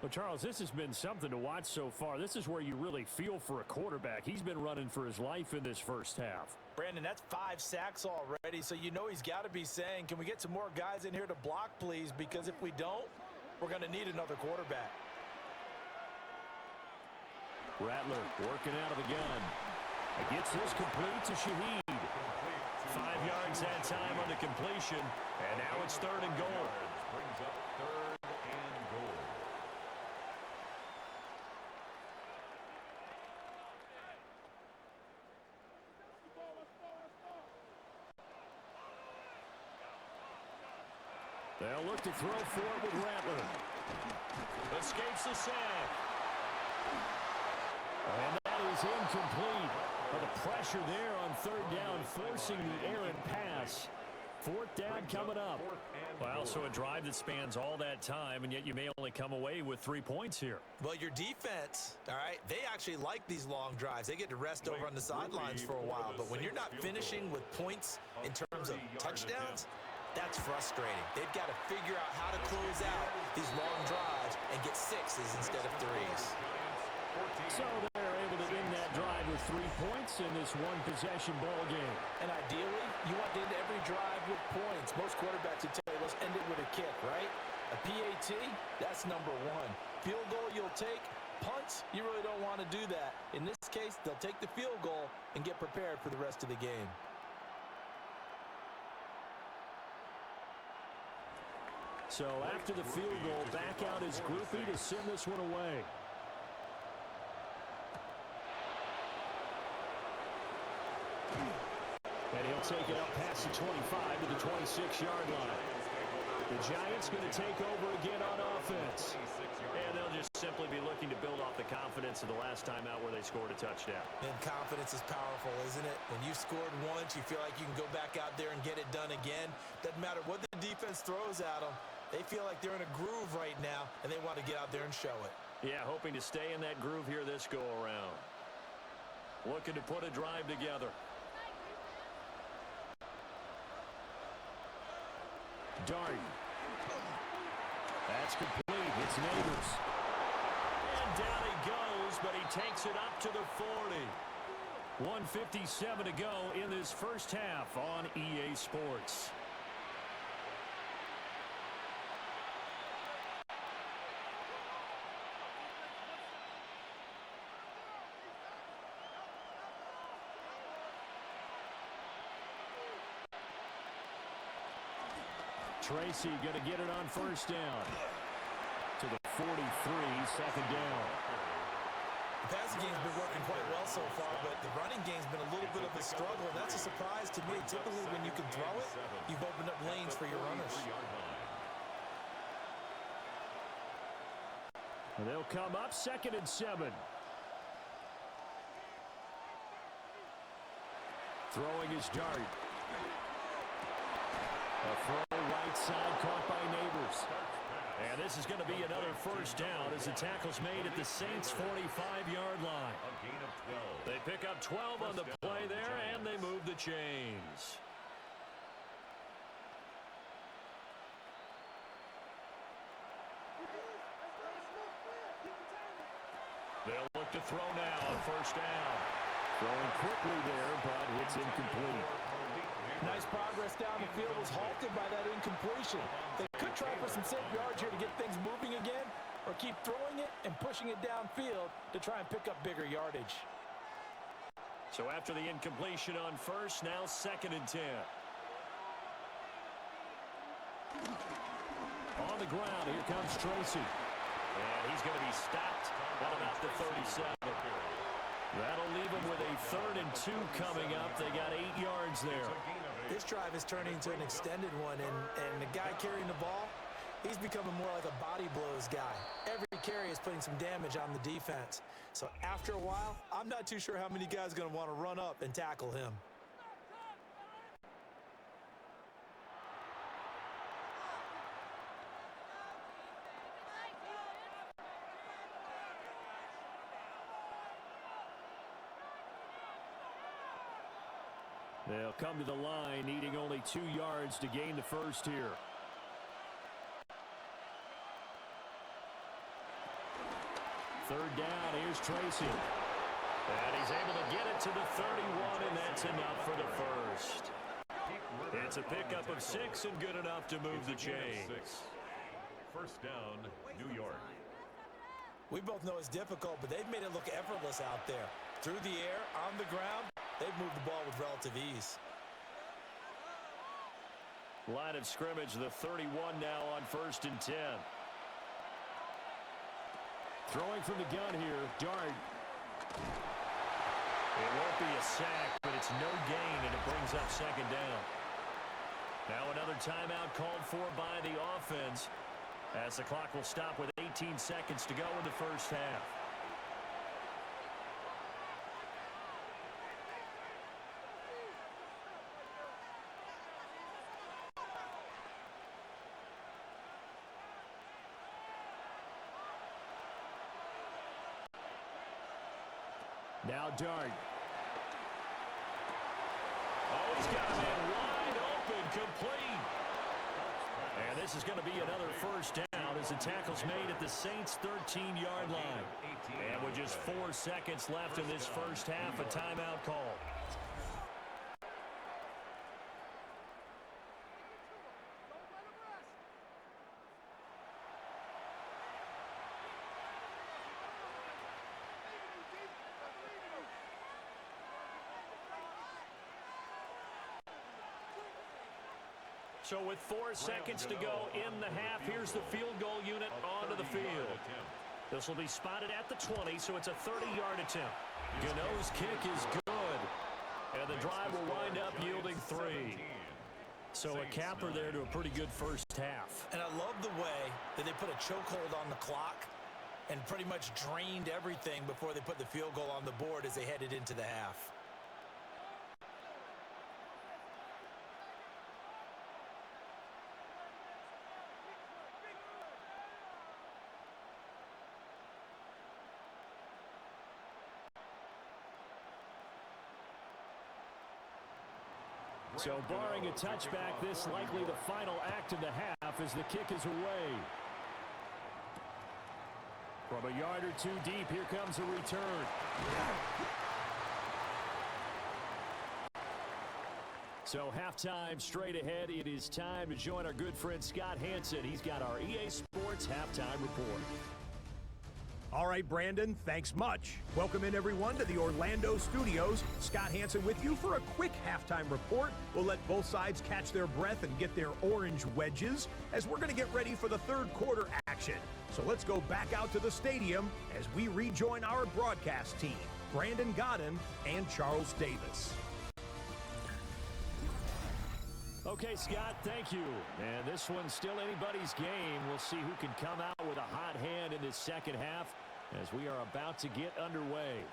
Well, Charles, this has been something to watch so far. This is where you really feel for a quarterback. He's been running for his life in this first half. Brandon, that's 5 sacks already, so you know he's got to be saying, can we get some more guys in here to block, please? Because if we don't, we're going to need another quarterback. Rattler working out of the gun. Gets this complete to Shaheed. 5 yards that time on the completion, and now it's 3rd and goal. Brings up 3rd and goal. They'll look to throw for it with Rattler. Escapes the sack. And that is incomplete. But the pressure there on 3rd down, forcing the errant pass. 4th down coming up. Well, so a drive that spans all that time, and yet you may only come away with 3 points here. Well, your defense, all right, they actually like these long drives. They get to rest over on the sidelines for a while. But when you're not finishing with points in terms of touchdowns, that's frustrating. They've got to figure out how to close out these long drives and get 6s instead of 3s. So they're able to end that drive with 3 points in this one-possession ball game. And ideally, you want to end every drive with points. Most quarterbacks would tell you, let's end it with a kick, right? A PAT, that's number 1. Field goal you'll take. Punts, you really don't want to do that. In this case, they'll take the field goal and get prepared for the rest of the game. So after the field goal, back out is Groupie to send this one away. And he'll take it up past the 25 to the 26-yard line. The Giants going to take over again on offense. And they'll just simply be looking to build off the confidence of the last time out where they scored a touchdown. And confidence is powerful, isn't it? When you scored once, you feel like you can go back out there and get it done again. Doesn't matter what the defense throws at them. They feel like they're in a groove right now, and they want to get out there and show it. Yeah, hoping to stay in that groove here this go-around. Looking to put a drive together. Dart. That's complete. It's Neighbors. And down he goes, but he takes it up to the 40. 1:57 to go in this first half on EA Sports. Tracy going to get it on 1st down. To the 43, 2nd down. The passing game's been working quite well so far, but the running game's been a little bit of a struggle, and that's a surprise to me. Typically, when you can throw it, you've opened up lanes for your runners. And they'll come up 2nd and 7. Throwing his Dart. A throw right side caught by Neighbors. And this is going to be another 1st down as the tackle's made at the Saints' 45-yard line. They pick up 12 on the play there, and they move the chains. They'll look to throw now on first down. Throwing quickly there, but it's incomplete. Nice progress down the field was halted by that incompletion. They could try for some safe yards here to get things moving again, or keep throwing it and pushing it downfield to try and pick up bigger yardage. So after the incompletion on first, now 2nd and 10. On the ground, here comes Tracy. And he's going to be stopped at about the 37. That'll leave them with a 3rd and 2 coming up. They got 8 yards there. This drive is turning into an extended one, and the guy carrying the ball, he's becoming more like a body blows guy. Every carry is putting some damage on the defense. So after a while, I'm not too sure how many guys are going to want to run up and tackle him. They'll come to the line, needing only 2 yards to gain the first here. Third down, here's Tracy. And he's able to get it to the 31, and that's enough for the first. It's a pickup of 6 and good enough to move the chains. First down, New York. We both know it's difficult, but they've made it look effortless out there. Through the air, on the ground, they've moved the ball with relative ease. Line of scrimmage, the 31 now on 1st and 10. Throwing from the gun here, Dart. It won't be a sack, but it's no gain, and it brings up 2nd down. Now another timeout called for by the offense, as the clock will stop with 18 seconds to go in the first half. Now Dart. Oh, he's got a man wide open, complete. And this is going to be another first down as the tackle's made at the Saints' 13-yard line. And with just 4 seconds left in this first half, a timeout call. So with 4 seconds to go in the half, here's the field goal unit onto the field. This will be spotted at the 20, so it's a 30-yard attempt. Gano's kick is good, and the drive will wind up yielding 3. So a capper there to a pretty good first half. And I love the way that they put a chokehold on the clock and pretty much drained everything before they put the field goal on the board as they headed into the half. So barring a touchback, this likely the final act of the half as the kick is away. From a yard or 2 deep, here comes a return. So halftime straight ahead. It is time to join our good friend Scott Hansen. He's got our EA Sports halftime report. All right, Brandon, thanks much. Welcome in, everyone, to the Orlando studios. Scott Hansen with you for a quick halftime report. We'll let both sides catch their breath and get their orange wedges as we're going to get ready for the third quarter action. So let's go back out to the stadium as we rejoin our broadcast team, Brandon Godden and Charles Davis. Okay, Scott, thank you. And this one's still anybody's game. We'll see who can come out with a hot hand in this second half as we are about to get underway.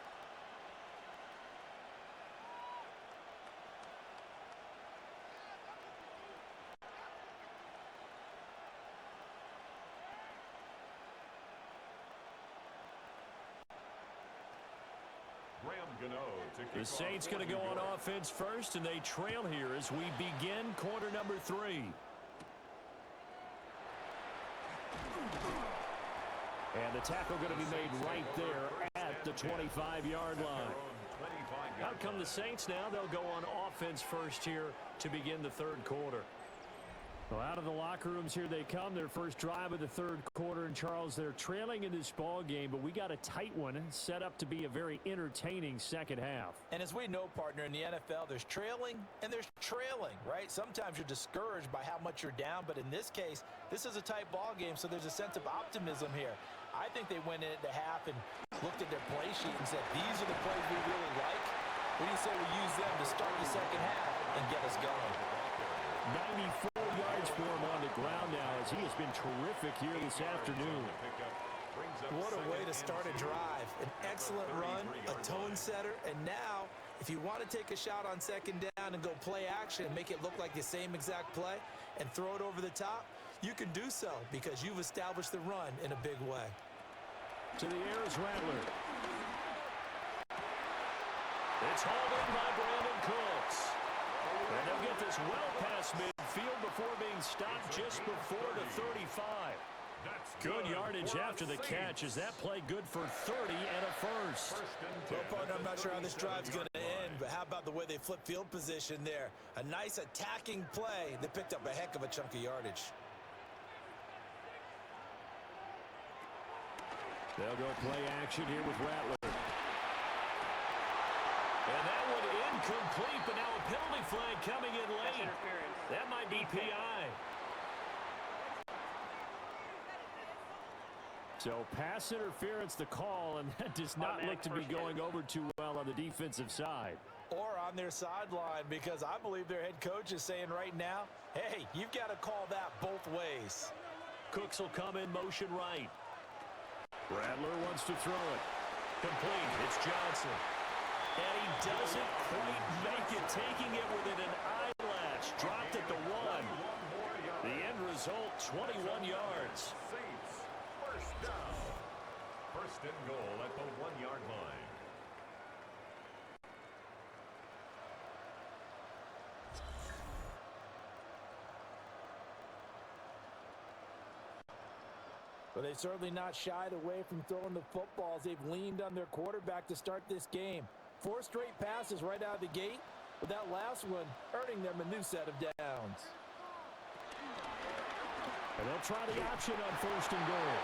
The Saints going to go on offense first, and they trail here as we begin quarter number 3. And the tackle going to be made right there at the 25-yard line. Out come the Saints now. They'll go on offense first here to begin the third quarter. Well, out of the locker rooms here they come. Their first drive of the third quarter. And, Charles, they're trailing in this ball game, but we got a tight one set up to be a very entertaining second half. And as we know, partner, in the NFL, there's trailing and there's trailing, right? Sometimes you're discouraged by how much you're down, but in this case, this is a tight ball game, so there's a sense of optimism here. I think they went into half and looked at their play sheet and said, these are the plays we really like. What do you say we use them to start the second half and get us going? 94 yards for him on the ground now as he has been terrific here this afternoon. What a way to start a drive. An excellent run, a tone setter, and now if you want to take a shot on second down and go play action and make it look like the same exact play and throw it over the top, you can do so because you've established the run in a big way. To the air is Rattler. It's hauled in by Brandon Cooks. And they'll get this well past midfield before being stopped just before the 35. Good yardage after the catch. Is that play good for 30 and a first? Well, partner, I'm not sure how this drive's going to end, but how about the way they flip field position there? A nice attacking play that picked up a heck of a chunk of yardage. They'll go play action here with Rattler. And that one incomplete, but now a penalty flag coming in late. That might be PI. So pass interference the call, and that does not look to be going over too well on the defensive side. Or on their sideline, because I believe their head coach is saying right now, hey, you've got to call that both ways. Cooks will come in motion right. Rattler wants to throw it. Complete. It's Johnson. And he doesn't quite make it, taking it within an eyelash. Dropped at the 1. The end result, 21 yards. Saints, first down. First and goal at the 1-yard line. But they've certainly not shied away from throwing the footballs. They've leaned on their quarterback to start this game. 4 straight passes right out of the gate, with that last one earning them a new set of downs. And they'll try the option on first and goal.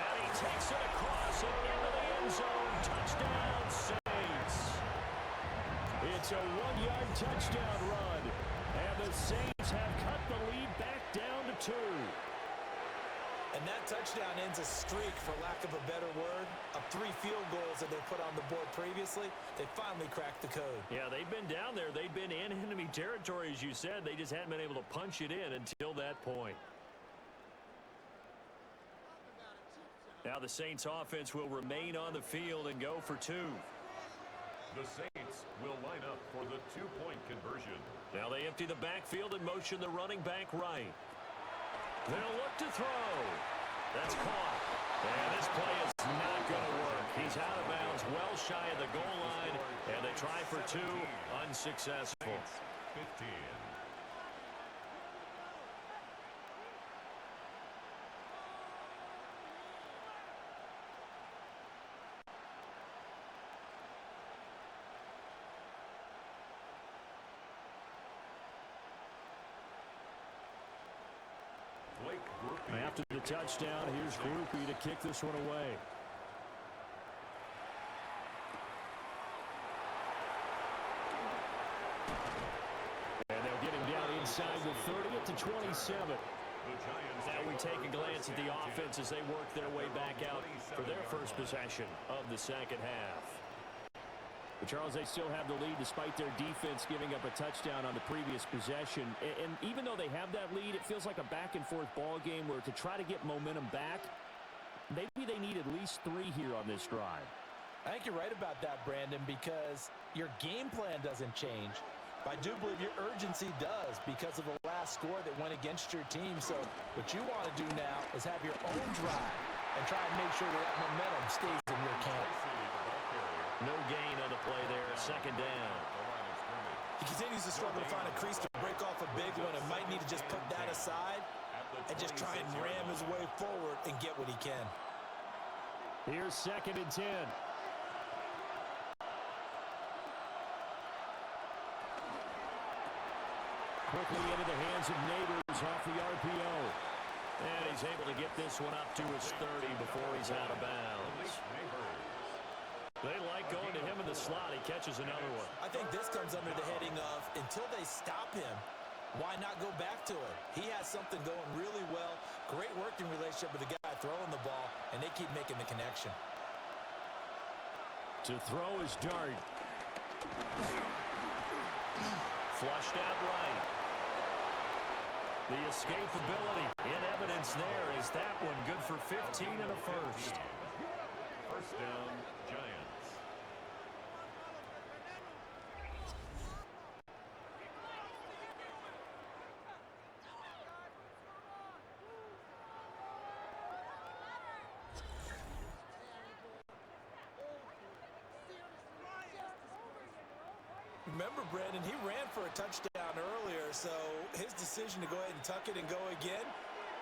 And he takes it across and into the end zone. Touchdown, Saints. It's a 1-yard touchdown run. And the Saints have cut the lead back down to 2. And that touchdown ends a streak, for lack of a better word, of 3 field goals that they put on the board previously. They finally cracked the code. Yeah, they've been down there. They've been in enemy territory, as you said. They just hadn't been able to punch it in until that point. Now the Saints offense will remain on the field and go for 2. The Saints will line up for the 2-point conversion. Now they empty the backfield and motion the running back right. They'll look to throw. That's caught. And this play is not going to work. He's out of bounds, well shy of the goal line, and they try for 2, unsuccessful. 15. After the touchdown, here's Groupie to kick this one away. And they'll get him down inside the 30 at the 27. Now we take a glance at the offense as they work their way back out for their first possession of the second half. But Charles, they still have the lead despite their defense giving up a touchdown on the previous possession. And even though they have that lead, it feels like a back-and-forth ball game where to try to get momentum back, maybe they need at least 3 here on this drive. I think you're right about that, Brandon, because your game plan doesn't change. But I do believe your urgency does because of the last score that went against your team. So what you want to do now is have your own drive and try and make sure that momentum stays in your camp. No gain on the play there, second down. He continues to struggle to find a crease to break off a big one and might need to just put that aside and just try and ram his way forward and get what he can. Here's second and 10. quickly into the hands of Neighbors off the RPO. And he's able to get this one up to his 30 before he's out of bounds. They like going to him in the slot. He catches another one. I think this comes under the heading of until they stop him, why not go back to him? He has something going really well. Great working relationship with the guy throwing the ball, and they keep making the connection. To throw is Dart. Flushed out right. The escapability in evidence there is that one good for 15 and a first. First down, Giants. Remember, Brandon, he ran for a touchdown earlier, so his decision to go ahead and tuck it and go again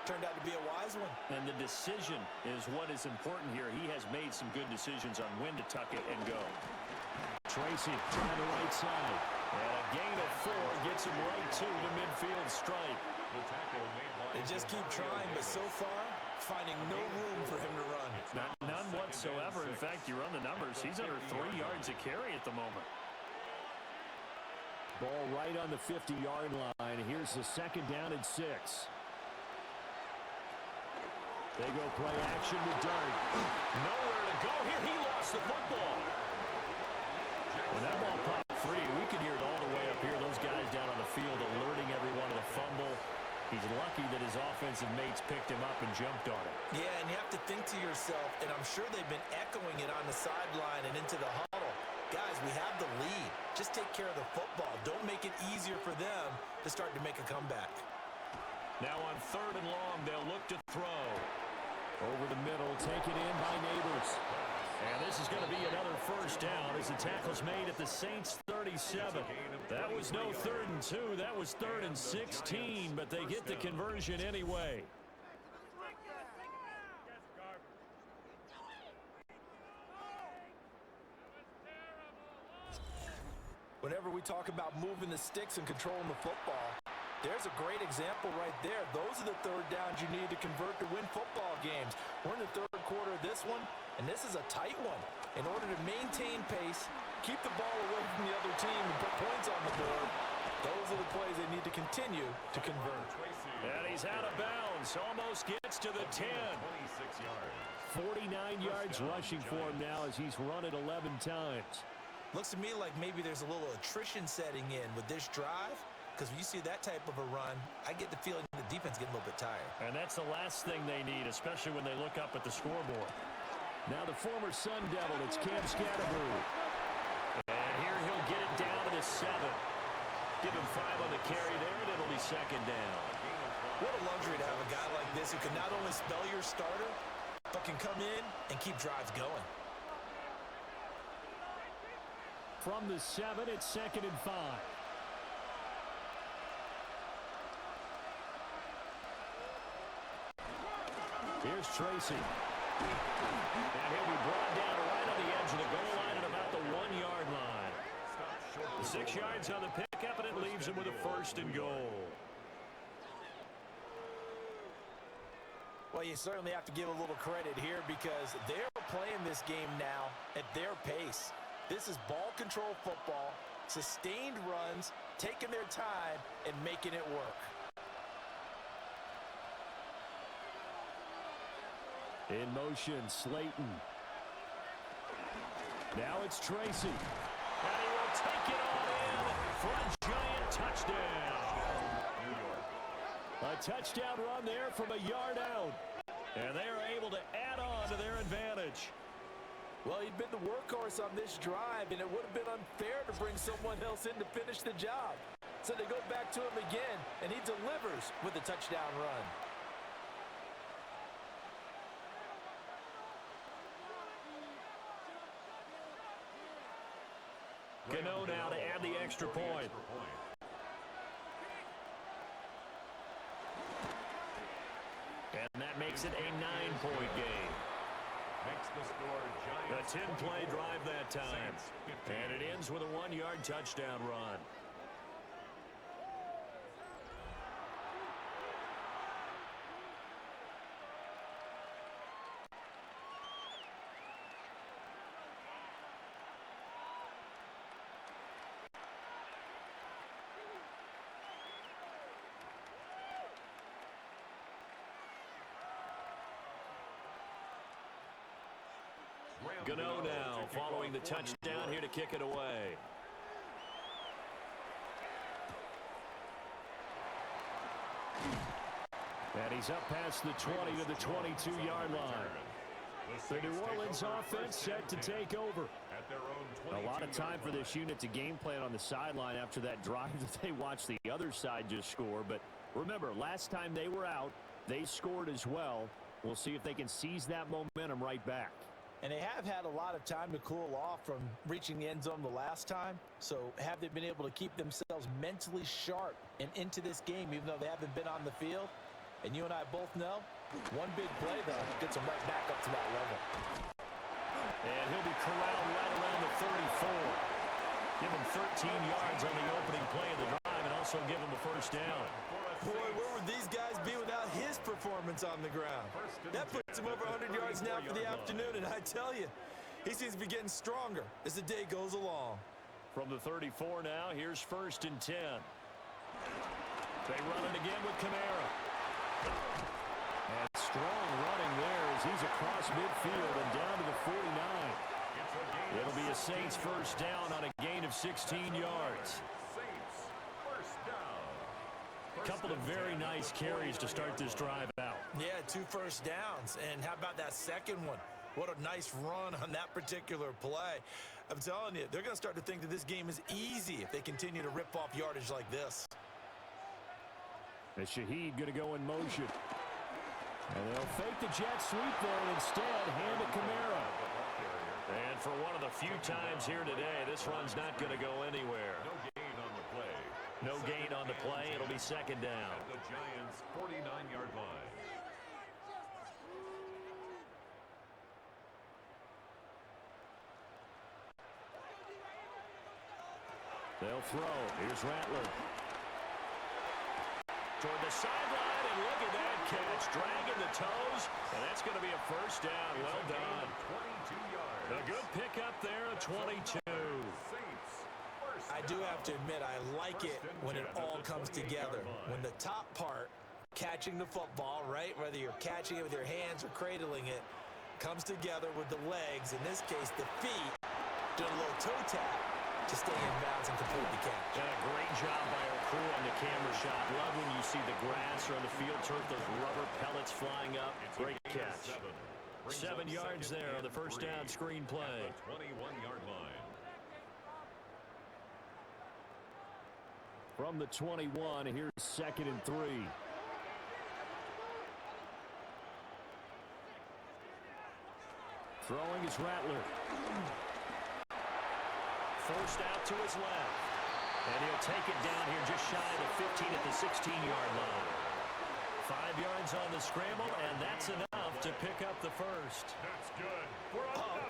turned out to be a wise one. And the decision is what is important here. He has made some good decisions on when to tuck it and go. Tracy trying the right side. And a gain of 4 gets him right to the midfield stripe. The tackle made by They just keep trying, but so far, finding no room for him to run. None whatsoever. In fact, you run the numbers. He's under 3 yards a carry at the moment. Ball right on the 50-yard line. Here's the second down and 6. They go play action with Dart. Nowhere to go here. He lost the football. When that ball popped free, we could hear it all the way up here. Those guys down on the field alerting everyone to the fumble. He's lucky that his offensive mates picked him up and jumped on it. Yeah, and you have to think to yourself, and I'm sure they've been echoing it on the sideline and into the huddle. Guys, we have the lead. Just take care of the football. Don't make it easier for them to start to make a comeback. Now on 3rd and long, they'll look to throw. Over the middle, taken in by Neighbors. And this is going to be another first down as the tackle's made at the Saints' 37. That was no 3rd and 2. That was 3rd and 16, but they get the conversion anyway. Whenever we talk about moving the sticks and controlling the football, there's a great example right there. Those are the 3rd downs you need to convert to win football games. We're in the 3rd quarter of this one, and this is a tight one. In order to maintain pace, keep the ball away from the other team, and put points on the board, those are the plays they need to continue to convert. And he's out of bounds. Almost gets to the 10. 26 yards. 49 yards rushing for him now as he's run it 11 times. Looks to me like maybe there's a little attrition setting in with this drive, because when you see that type of a run, I get the feeling the defense getting a little bit tired. And that's the last thing they need, especially when they look up at the scoreboard. Now the former Sun Devil, it's Cam Scatterboo. And here he'll get it down to the 7. Give him 5 on the carry there, and it'll be 2nd down. What a luxury to have a guy like this who can not only spell your starter, but can come in and keep drives going. From the 7, it's 2nd and 5. Here's Tracy. And he'll be brought down right on the edge of the goal line at about the 1-yard line. 6 yards on the pickup, and it leaves him with a 1st and goal. Well, you certainly have to give a little credit here because they're playing this game now at their pace. This is ball control football, sustained runs, taking their time, and making it work. In motion, Slayton. Now it's Tracy. And he will take it all in for a giant touchdown. A touchdown run there from a yard out. And they are able to add on to their advantage. Well, he'd been the workhorse on this drive, and it would have been unfair to bring someone else in to finish the job. So they go back to him again, and he delivers with a touchdown run. Gano now to add the extra point. And that makes it a 9-point game. Makes the score Giants. A 10-play drive that time. And it ends with a 1-yard touchdown run. Gano now following the touchdown here to kick it away. And he's up past the 20 to the 22-yard line. The New Orleans offense set to take over. A lot of time for this unit to game plan on the sideline after that drive that they watched the other side just score. But remember, last time they were out, they scored as well. We'll see if they can seize that momentum right back. And they have had a lot of time to cool off from reaching the end zone the last time. So have they been able to keep themselves mentally sharp and into this game even though they haven't been on the field? And you and I both know, one big play, though, gets them right back up to that level. And he'll be corralled right around the 34. Give him 13 yards on the opening play of the drive and also give him a first down. Boy, where would these guys be without his performance on the ground? That puts him over 100 yards now for the afternoon, and I tell you, he seems to be getting stronger as the day goes along. From the 34 now, here's 1st and 10. They run it again with Kamara. And strong running there as he's across midfield and down to the 49. It'll be a Saints first down on a gain of 16 yards. A couple of very nice carries to start this drive out. Yeah, 2 first downs. And how about that second one? What a nice run on that particular play. I'm telling you, they're going to start to think that this game is easy if they continue to rip off yardage like this. And Shaheed going to go in motion. And they'll fake the jet sweep there and instead hand it Kamara. And for one of the few times here today, this run's not going to go anywhere. No gain on the play. It'll be second down. At the Giants' 49-yard line. They'll throw. Here's Rattler. Toward the sideline, and look at that catch. Dragging the toes, and that's going to be a first down. Well done. 22 yards. A good pickup there, a 22. I do have to admit, I like it when it all comes together. When the top part, catching the football, right, whether you're catching it with your hands or cradling it, comes together with the legs, in this case the feet, doing a little toe tap to stay in bounds and complete the catch. And a great job by our crew on the camera shot. Love when you see the grass or on the field turf, those rubber pellets flying up. Great catch. 7 yards there on the first down screen play. 21-yard line. From the 21, here's 2nd and 3. Throwing is Rattler. Forced out to his left. And he'll take it down here just shy of the 15 at the 16-yard line. 5 yards on the scramble, and that's enough to pick up the first. That's good.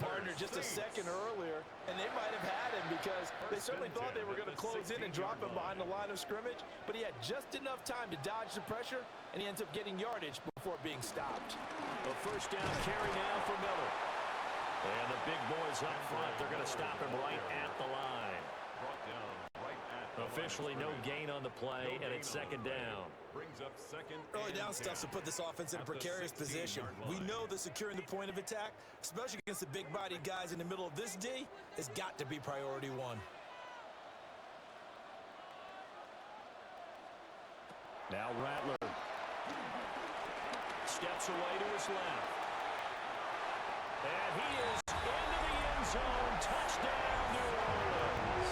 Partner just a second earlier, and they might have had him because they certainly thought they were going to close in and drop him behind the line of scrimmage, but he had just enough time to dodge the pressure, and he ends up getting yardage before being stopped. A first down carry now for Miller. And the big boys up front, they're going to stop him right at the line. Officially no gain on the play, and it's second down. Brings up second. Early down stuff to put this offense in a precarious position. We know that securing the point of attack, especially against the big-bodied guys in the middle of this D, has got to be priority one. Now Rattler steps away to his left. And he is into the end zone. Touchdown, New Orleans.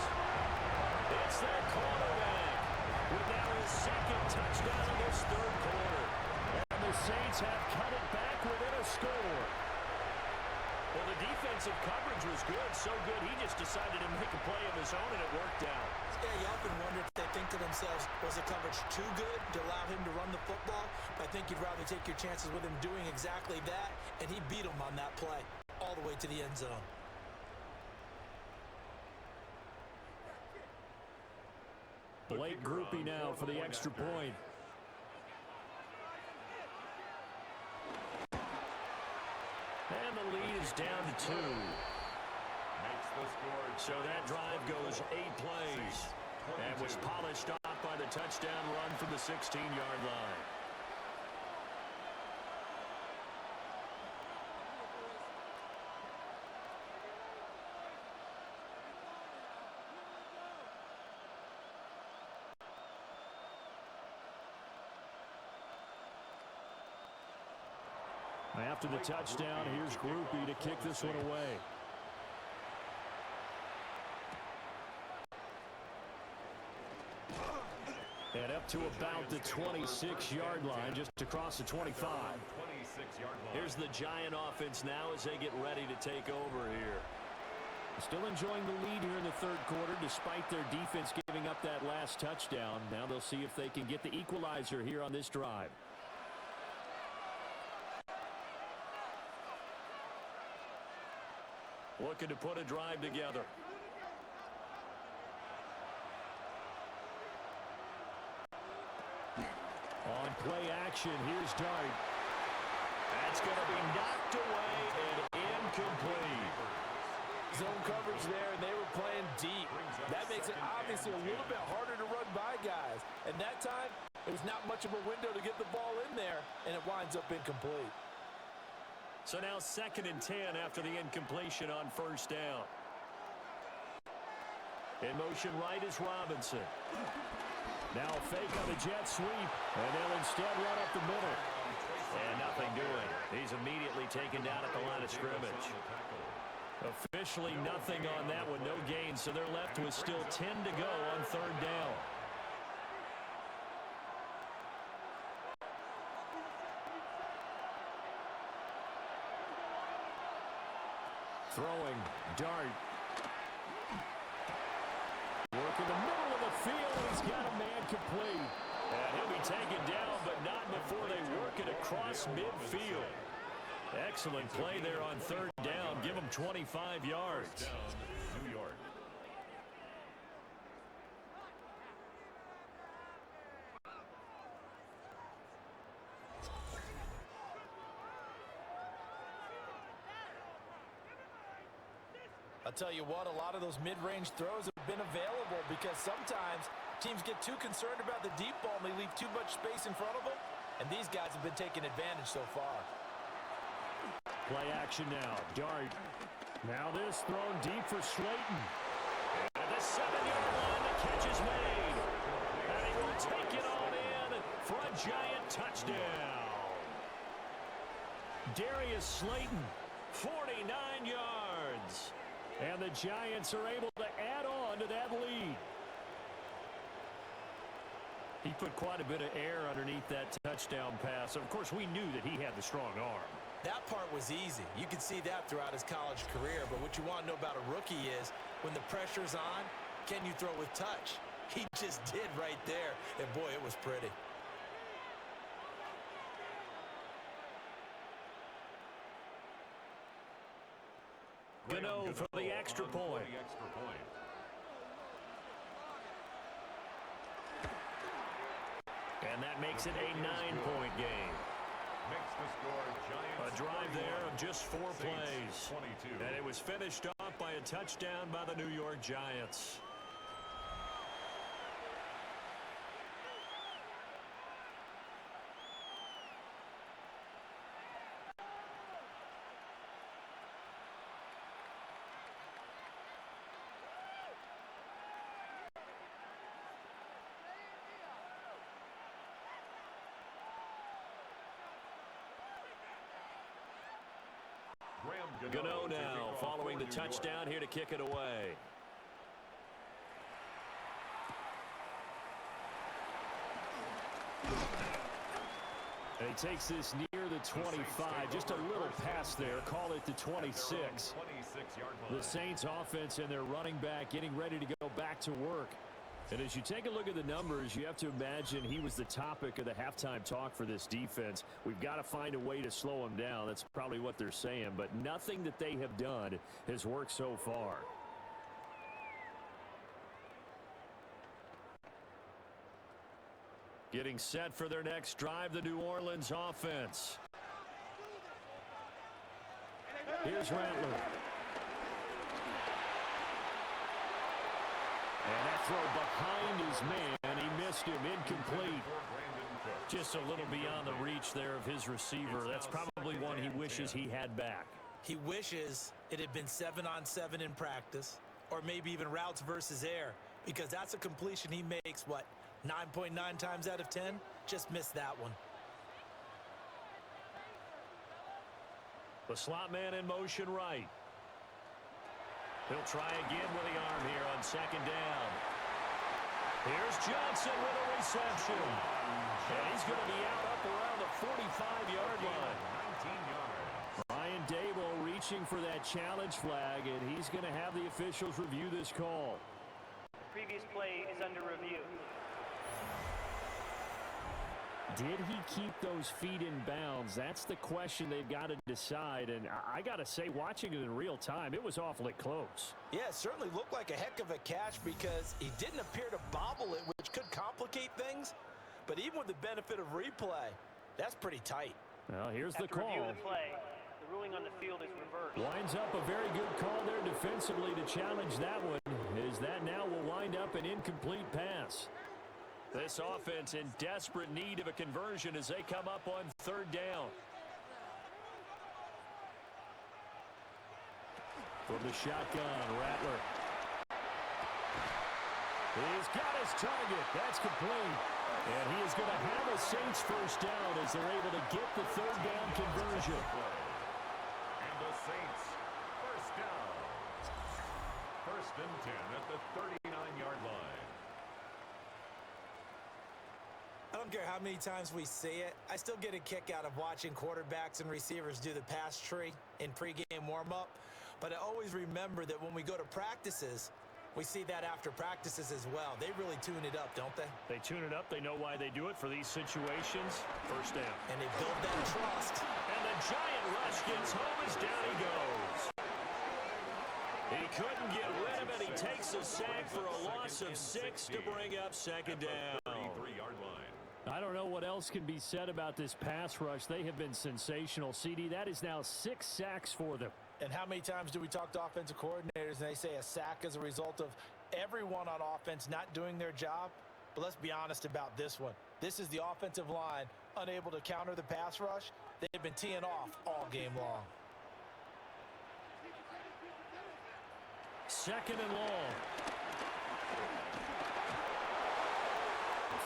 It's their quarterback with now his second touchdown in this third quarter. And the Saints have cut it back within a score. Well, the defensive coverage was good, so good he just decided to make a play of his own, and it worked out. Yeah, you often wonder if they think to themselves, was the coverage too good to allow him to run the football? I think you'd rather take your chances with him doing exactly that, and he beat him on that play all the way to the end zone. Late groupie now for the extra point. And the lead is down to 2. So that drive goes 8 plays and was polished off by the touchdown run from the 16-yard line. After the touchdown, here's Groupie to kick this one away. And up to about the 26-yard line, just across the 25. Here's the Giant offense now as they get ready to take over here. Still enjoying the lead here in the third quarter, despite their defense giving up that last touchdown. Now they'll see if they can get the equalizer here on this drive. Looking to put a drive together. On play action, here's Dart. That's going to be knocked away and incomplete. Zone coverage there, and they were playing deep. That makes it obviously a little bit harder to run by guys. And that time, it was not much of a window to get the ball in there, and it winds up incomplete. So now 2nd and 10 after the incompletion on first down. In motion right is Robinson. Now a fake on the jet sweep, and they'll instead run up the middle. And nothing doing. He's immediately taken down at the line of scrimmage. Officially nothing on that one, no gain, so they're left with still 10 to go on third down. Throwing, Dart. Work in the middle of the field, he's got a man complete. And he'll be taken down, but not before they work it across midfield. Excellent play there on third down. Give them 25 yards. New York. I'll tell you what, a lot of those mid-range throws have been available because sometimes teams get too concerned about the deep ball and they leave too much space in front of them, and these guys have been taking advantage so far. Play action now. Dart. Now this thrown deep for Slayton. And the 7-yard line, the catch is made. And he will take it on in for a Giant touchdown. Darius Slayton, 49 yards. And the Giants are able to add on to that lead. He put quite a bit of air underneath that touchdown pass. Of course, we knew that he had the strong arm. That part was easy. You could see that throughout his college career. But what you want to know about a rookie is when the pressure's on, can you throw with touch? He just did right there. And, boy, it was pretty. Gano for the extra point. And that makes it a 9-point game. A drive there of just 4 plays. And it was finished off by a touchdown by the New York Giants. Gano now following the touchdown here to kick it away. And he takes this near the 25. Just a little pass there. Call it the 26. The Saints offense and their running back getting ready to go back to work. And as you take a look at the numbers, you have to imagine he was the topic of the halftime talk for this defense. We've got to find a way to slow him down. That's probably what they're saying. But nothing that they have done has worked so far. Getting set for their next drive, the New Orleans offense. Here's Rattler. And that throw behind his man, he missed him, incomplete. Just a little beyond the reach there of his receiver. That's probably one he wishes he had back. He wishes it had been 7-on-7 in practice, or maybe even routes versus air, because that's a completion he makes, what, 9.9 times out of 10? Just missed that one. The slot man in motion right. He'll try again with the arm here on second down. Here's Johnson with a reception. And he's going to be out up around the 45-yard line. 19 yards. Ryan Dable reaching for that challenge flag, and he's going to have the officials review this call. The previous play is under review. Did he keep those feet in bounds? That's the question they've got to decide. And I got to say, watching it in real time, it was awfully close. Yeah, it certainly looked like a heck of a catch because he didn't appear to bobble it, which could complicate things. But even with the benefit of replay, that's pretty tight. Well, here's the After call. review of the play, the ruling on the field is reversed. Winds up a very good call there defensively to challenge that one. Is that now will wind up an incomplete pass. This offense in desperate need of a conversion as they come up on third down. From the shotgun, Rattler. He's got his target. That's complete. And he is going to have a Saints first down as they're able to get the third down conversion. And the Saints first down. First and 10 at the 39-yard line. I don't care how many times we see it. I still get a kick out of watching quarterbacks and receivers do the pass tree in pregame warm-up. But I always remember that when we go to practices, we see that after practices as well. They really tune it up, don't they? They tune it up. They know why they do it for these situations. First down. And they build that trust. And the giant rush gets home as down he goes. He couldn't get rid of it. He takes a sack for a loss of 6 to bring up second down. 33-yard line. I don't know what else can be said about this pass rush. They have been sensational. CD, that is now 6 sacks for them. And how many times do we talk to offensive coordinators and they say a sack is a result of everyone on offense not doing their job? But let's be honest about this one. This is the offensive line unable to counter the pass rush. They've been teeing off all game long. Second and long.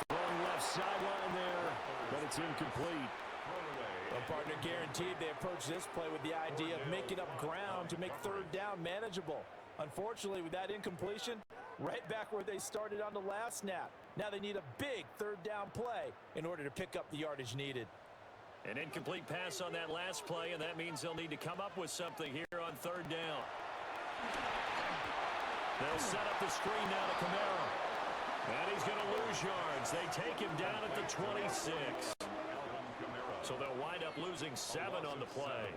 Throwing left sideline there, but it's incomplete. Well, partner, guaranteed they approach this play with the idea of making up ground to make third down manageable. Unfortunately, with that incompletion, right back where they started on the last snap. Now they need a big third down play in order to pick up the yardage needed. An incomplete pass on that last play, and that means they'll need to come up with something here on third down. They'll set up the screen now to Camara. And he's going to lose yards. They take him down at the 26. So they'll wind up losing 7 on the play.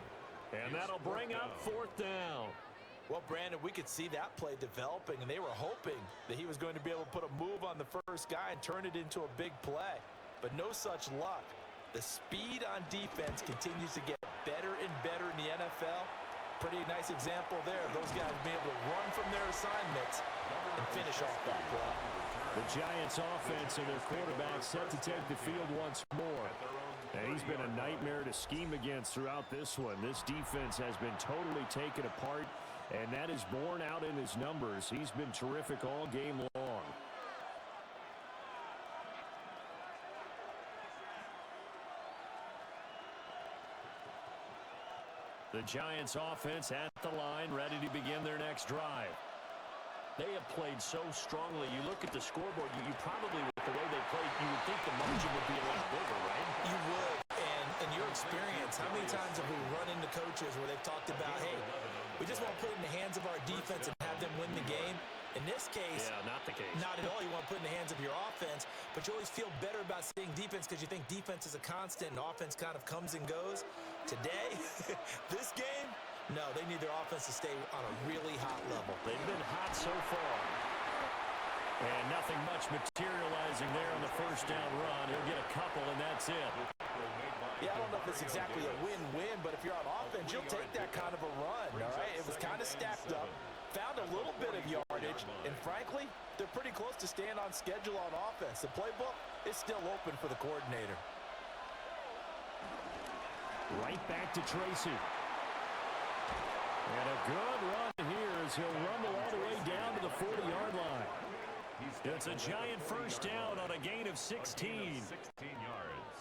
And that'll bring up fourth down. Well, Brandon, we could see that play developing, and they were hoping that he was going to be able to put a move on the first guy and turn it into a big play. But no such luck. The speed on defense continues to get better and better in the NFL. Pretty nice example there of those guys being able to run from their assignments and finish off that play. The Giants offense and their quarterback set to take the field once more. And he's been a nightmare to scheme against throughout this one. This defense has been totally taken apart, and that is borne out in his numbers. He's been terrific all game long. The Giants offense at the line, ready to begin their next drive. They have played so strongly. You look at the scoreboard, you probably, with the way they played, you would think the margin would be a lot bigger, right? You would, and in your experience, how many times have we run into coaches where they've talked about, hey, we just want to put it in the hands of our defense and have them win the game? In this case, yeah, not the case. Not at all. You want to put it in the hands of your offense, but you always feel better about seeing defense because you think defense is a constant and offense kind of comes and goes. Today, this game, no, they need their offense to stay on a really hot level. They've been hot so far. And nothing much materializing there on the first down run. He'll get a couple, and that's it. Yeah, I don't know if it's exactly a win-win, but if you're on offense, you'll take that kind of a run, all right? It was kind of stacked up, found a little bit of yardage, and frankly, they're pretty close to staying on schedule on offense. The playbook is still open for the coordinator. Right back to Tracy. And a good run here as he'll rumble all the way down to the 40-yard line. It's a giant first down on a gain of 16. 16 yards.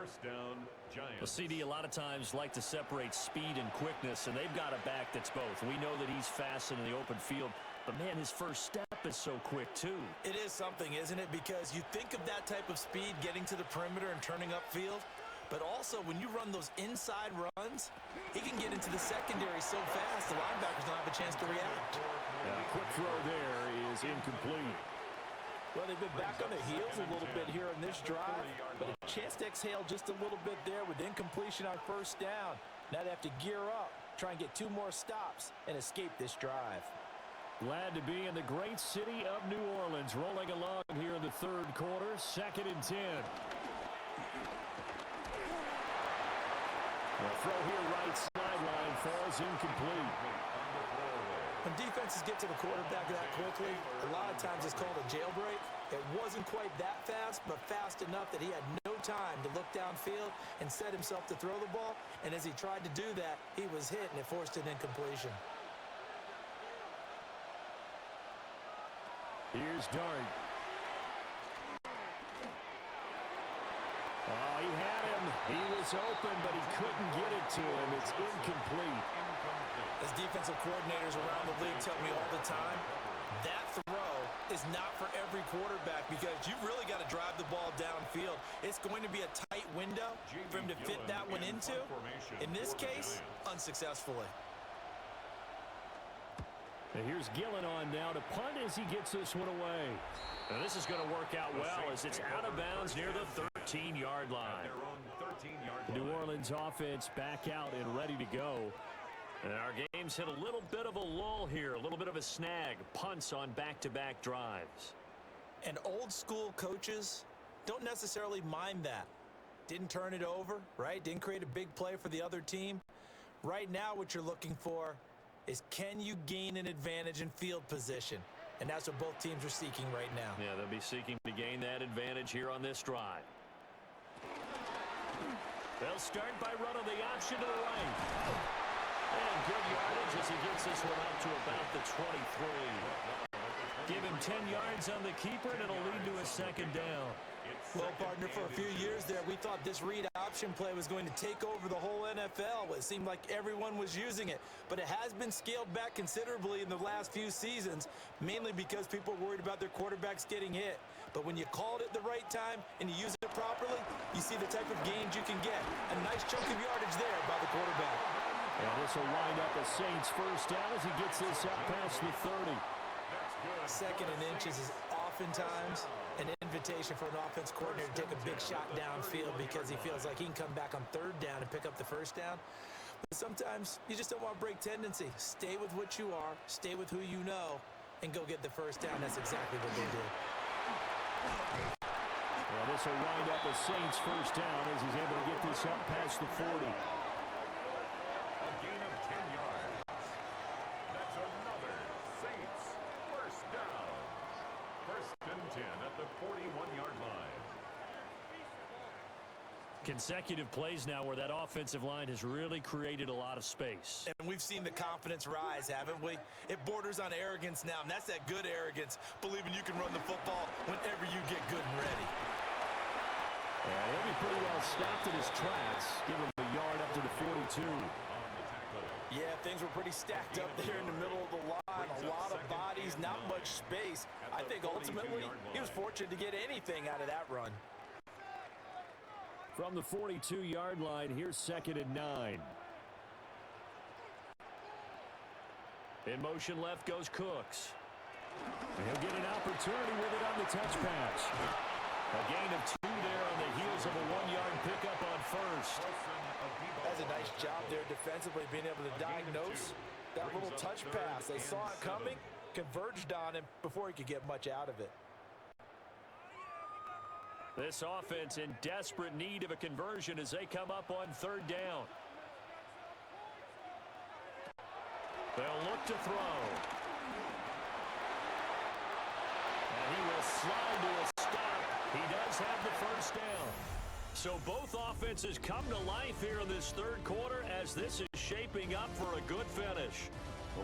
First down, Giants. Well, CD, a lot of times like to separate speed and quickness, and they've got a back that's both. We know that he's fast in the open field, but, man, his first step is so quick, too. It is something, isn't it? Because you think of that type of speed getting to the perimeter and turning upfield, but also when you run those inside runs, he can get into the secondary so fast the linebackers don't have a chance to react. Yeah, quick throw there is incomplete. Well, they've been back on their heels a little bit here in this drive, but a chance to exhale just a little bit there with incompletion on first down. Now they have to gear up, try and get 2 more stops, and escape this drive. Glad to be in the great city of New Orleans, rolling along here in the third quarter, 2nd and 10. The throw here right sideline falls incomplete. When defenses get to the quarterback that quickly, a lot of times it's called a jailbreak. It wasn't quite that fast, but fast enough that he had no time to look downfield and set himself to throw the ball. And as he tried to do that, he was hit, and it forced an incompletion. Here's Dart. Oh, he had him. He was open, but he couldn't get it to him. It's incomplete. As defensive coordinators around the league tell me all the time, that throw is not for every quarterback because you've really got to drive the ball downfield. It's going to be a tight window for him to fit that one into. In this case, unsuccessfully. And here's Gillen on now to punt as he gets this one away. And this is going to work out well as it's out of bounds near the 13-yard line. The New Orleans offense back out and ready to go. And our game's hit a little bit of a lull here, a little bit of a snag. Punts on back-to-back drives. And old-school coaches don't necessarily mind that. Didn't turn it over, right? Didn't create a big play for the other team. Right now what you're looking for is can you gain an advantage in field position? And that's what both teams are seeking right now. Yeah, they'll be seeking to gain that advantage here on this drive. They'll start by running the option to the right. And good yardage as he gets this one out to about the 23. Give him 10 yards on the keeper, and it'll lead to a 2nd down. Well, partner, for a few years there, we thought this read option play was going to take over the whole NFL. It seemed like everyone was using it, but it has been scaled back considerably in the last few seasons, mainly because people are worried about their quarterbacks getting hit. But when you call it at the right time and you use it properly, you see the type of gains you can get. A nice chunk of yardage there by the quarterback. And this will wind up a Saints first down as he gets this up past the 30. 2nd and inches is oftentimes an invitation for an offense coordinator to take a big shot downfield because he feels like he can come back on 3rd down and pick up the first down. But sometimes you just don't want to break tendency. Stay with what you are, stay with who you know, and go get the first down. That's exactly what they did. Well, this will wind up a Saints first down as he's able to get this up past the 40. A gain of 10 yards. That's another Saints first down. 1st and 10 at the 41-yard line. Consecutive plays now where that offensive line has really created a lot of space. And we've seen the confidence rise, haven't we? It borders on arrogance now, and that's that good arrogance, believing you can run the football whenever you get good and ready. Yeah, he'll be pretty well stopped in his tracks. Give him a yard up to the 42. Yeah, things were pretty stacked up there in the middle of the line. A lot of bodies, not much space. I think ultimately he was fortunate to get anything out of that run. From the 42-yard line, here's 2nd and 9. In motion left goes Cooks. And he'll get an opportunity with it on the touch pass. A gain of 2 there on the heels of a 1-yard pickup on first. That's a nice job there defensively, being able to diagnose that little touch pass. They saw it coming, converged on him before he could get much out of it. This offense in desperate need of a conversion as they come up on 3rd down. They'll look to throw. And he will slide to a stop. He does have the first down. So both offenses come to life here in this 3rd quarter as this is shaping up for a good finish.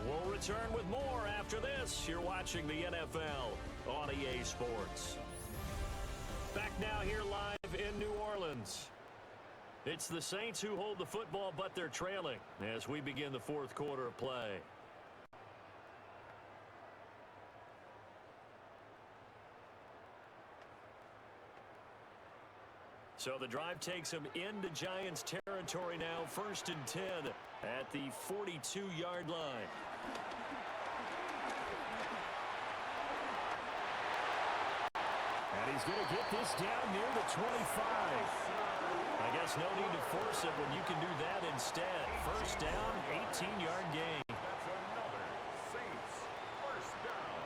We'll return with more after this. You're watching the NFL on EA Sports. Back now here live in New Orleans. It's the Saints who hold the football, but they're trailing as we begin the fourth quarter of play. So the drive takes them into Giants territory now, 1st and 10 at the 42-yard line. And he's going to get this down near the 25. I guess no need to force it when you can do that instead. First down, 18-yard gain. That's another Saints first down.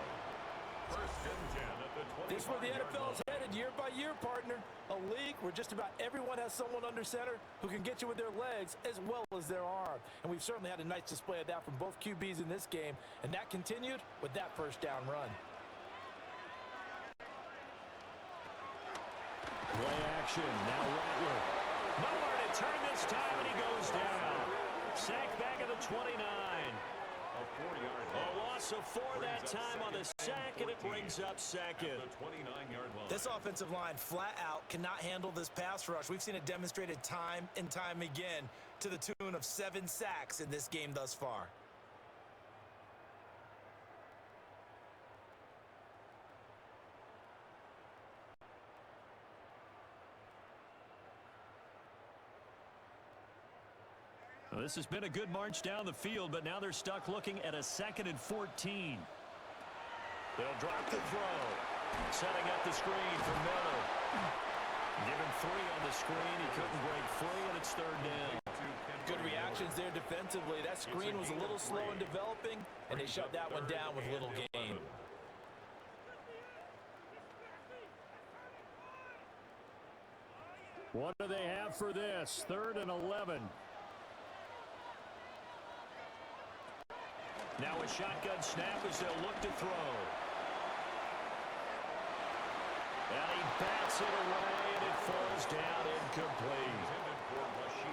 1st and 10 at the 25. This is where the NFL is headed year by year, partner. A league where just about everyone has someone under center who can get you with their legs as well as their arm. And we've certainly had a nice display of that from both QBs in this game. And that continued with that first down run. Play action. Now Rattler. Nowhere to turn this time, and he goes down. Sack back at the 29. A 4-yard A loss of 4 that time on the sack, and it brings up second. The 29-yard line. This offensive line flat out cannot handle this pass rush. We've seen it demonstrated time and time again to the tune of 7 sacks in this game thus far. Well, this has been a good march down the field, but now they're stuck looking at a 2nd and 14. They'll drop the throw. Setting up the screen for Miller. Given 3 on the screen. He couldn't break free, and it's 3rd down. Good reactions there defensively. That screen was a little slow in developing, and they shut that one down with little gain. What do they have for this? 3rd and 11. Now a shotgun snap as they'll look to throw. And he bats it away, and it falls down incomplete.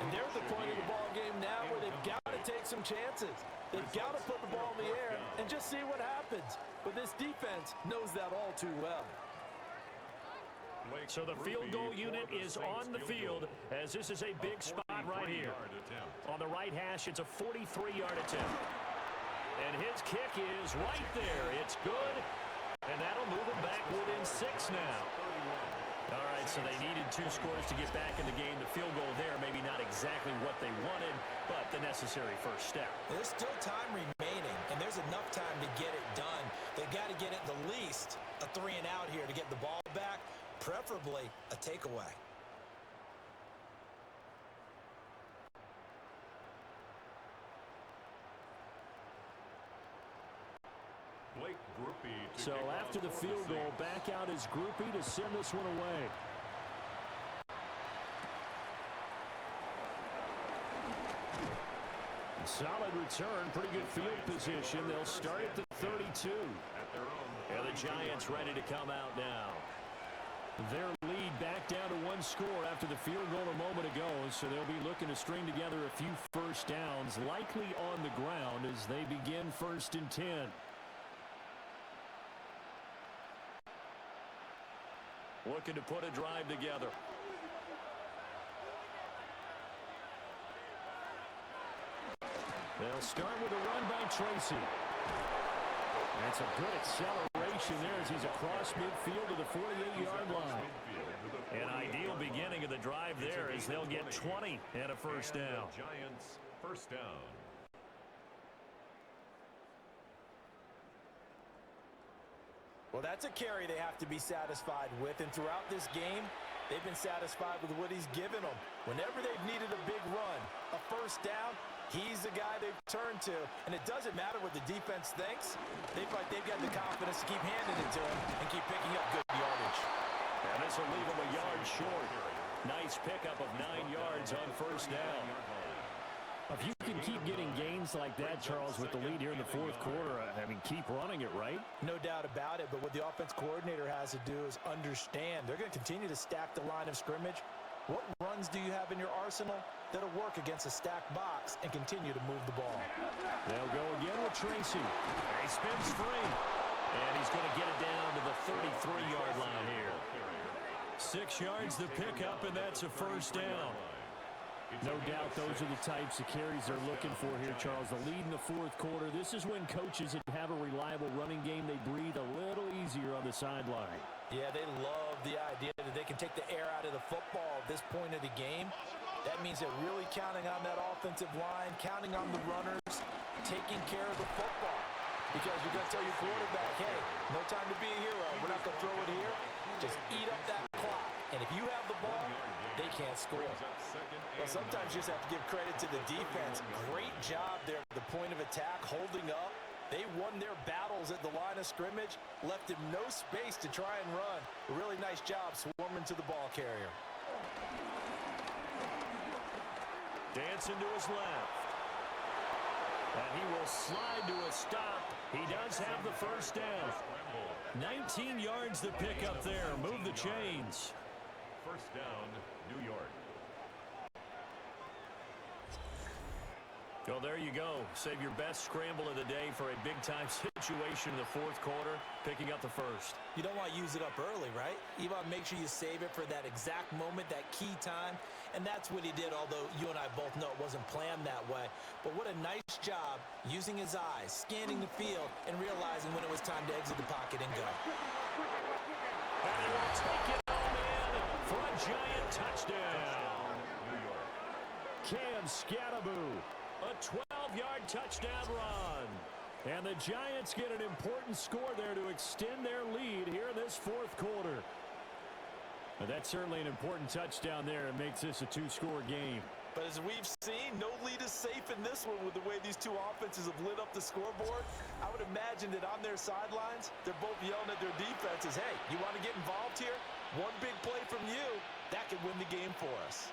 And they're at the point of the ball game now where they've got to take some chances. They've got to put the ball in the air and just see what happens. But this defense knows that all too well. So the field goal unit is on the field as this is a big spot right here. On the right hash, it's a 43-yard attempt. And his kick is right there. It's good. And that'll move them back within 6 now. All right, so they needed 2 scores to get back in the game. The field goal there, maybe not exactly what they wanted, but the necessary first step. There's still time remaining, and there's enough time to get it done. They've got to get at the least a 3 and out here to get the ball back, preferably a takeaway. So after the field goal, back out is Groupie to send this one away. Solid return, pretty good field position. They'll start at the 32. And the Giants ready to come out now. Their lead back down to 1 score after the field goal a moment ago, so they'll be looking to string together a few first downs, likely on the ground as they begin 1st and 10. Looking to put a drive together. They'll start with a run by Tracy. That's a good acceleration there as he's across midfield to the 48-yard line. An ideal beginning of the drive there as they'll get 20 and a first down. Giants first down. Well, that's a carry they have to be satisfied with, and throughout this game, they've been satisfied with what he's given them. Whenever they've needed a big run, a first down, he's the guy they've turned to, and it doesn't matter what the defense thinks. They feel like they've got the confidence to keep handing it to him and keep picking up good yardage. And this will leave him a yard short. Nice pickup of 9 yards on first down. If you can keep getting gains like that, Charles, with the lead here in the fourth quarter, I mean, keep running it, right? No doubt about it, but what the offense coordinator has to do is understand they're going to continue to stack the line of scrimmage. What runs do you have in your arsenal that'll work against a stacked box and continue to move the ball? They'll go again with Tracy. He spins free, and he's going to get it down to the 33-yard line here. 6 yards to pick up, and that's a first down. No doubt those are the types of carries they're looking for here, Charles. The lead in the fourth quarter. This is when coaches that have a reliable running game, they breathe a little easier on the sideline. Yeah, they love the idea that they can take the air out of the football at this point of the game. That means they're really counting on that offensive line, counting on the runners, taking care of the football. Because you're going to tell your quarterback, hey, no time to be a hero. We're not going to throw it here. Just eat up that clock. And if you have the ball, they can't score. Well, sometimes you just have to give credit to the defense. Great job there at the point of attack, holding up. They won their battles at the line of scrimmage, left him no space to try and run. A really nice job swarming to the ball carrier. Dancing to his left. And he will slide to a stop. He does have the first down. 19 yards to pick up there. Move the chains. First down, New York. Well, there you go. Save your best scramble of the day for a big-time situation in the fourth quarter, picking up the first. You don't want to use it up early, right? You want to make sure you save it for that exact moment, that key time. And that's what he did, although you and I both know it wasn't planned that way. But what a nice job using his eyes, scanning the field, and realizing when it was time to exit the pocket and go. And he will take it home in for a giant touchdown. New York. Cam Scattaboo, a 12-yard touchdown run. And the Giants get an important score there to extend their lead here in this fourth quarter. But that's certainly an important touchdown there. It makes this a two-score game. But as we've seen, no lead is safe in this one with the way these two offenses have lit up the scoreboard. I would imagine that on their sidelines, they're both yelling at their defenses, hey, you want to get involved here? One big play from you, that could win the game for us.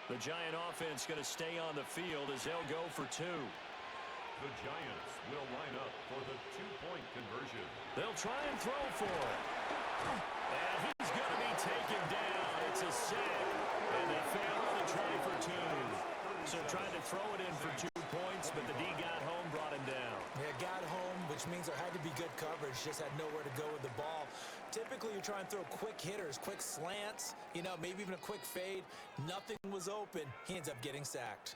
The Giant offense going to stay on the field as they'll go for two. The Giants will line up for the two-point conversion. They'll try and throw for it. And he's going to be taken down. It's a sack. And they fail on the try for two. So trying to throw it in for 2 points, but the D got home, brought him down. Yeah, got home, which means there had to be good coverage. Just had nowhere to go with the ball. Typically, you try and throw quick hitters, quick slants, maybe even a quick fade. Nothing was open. He ends up getting sacked.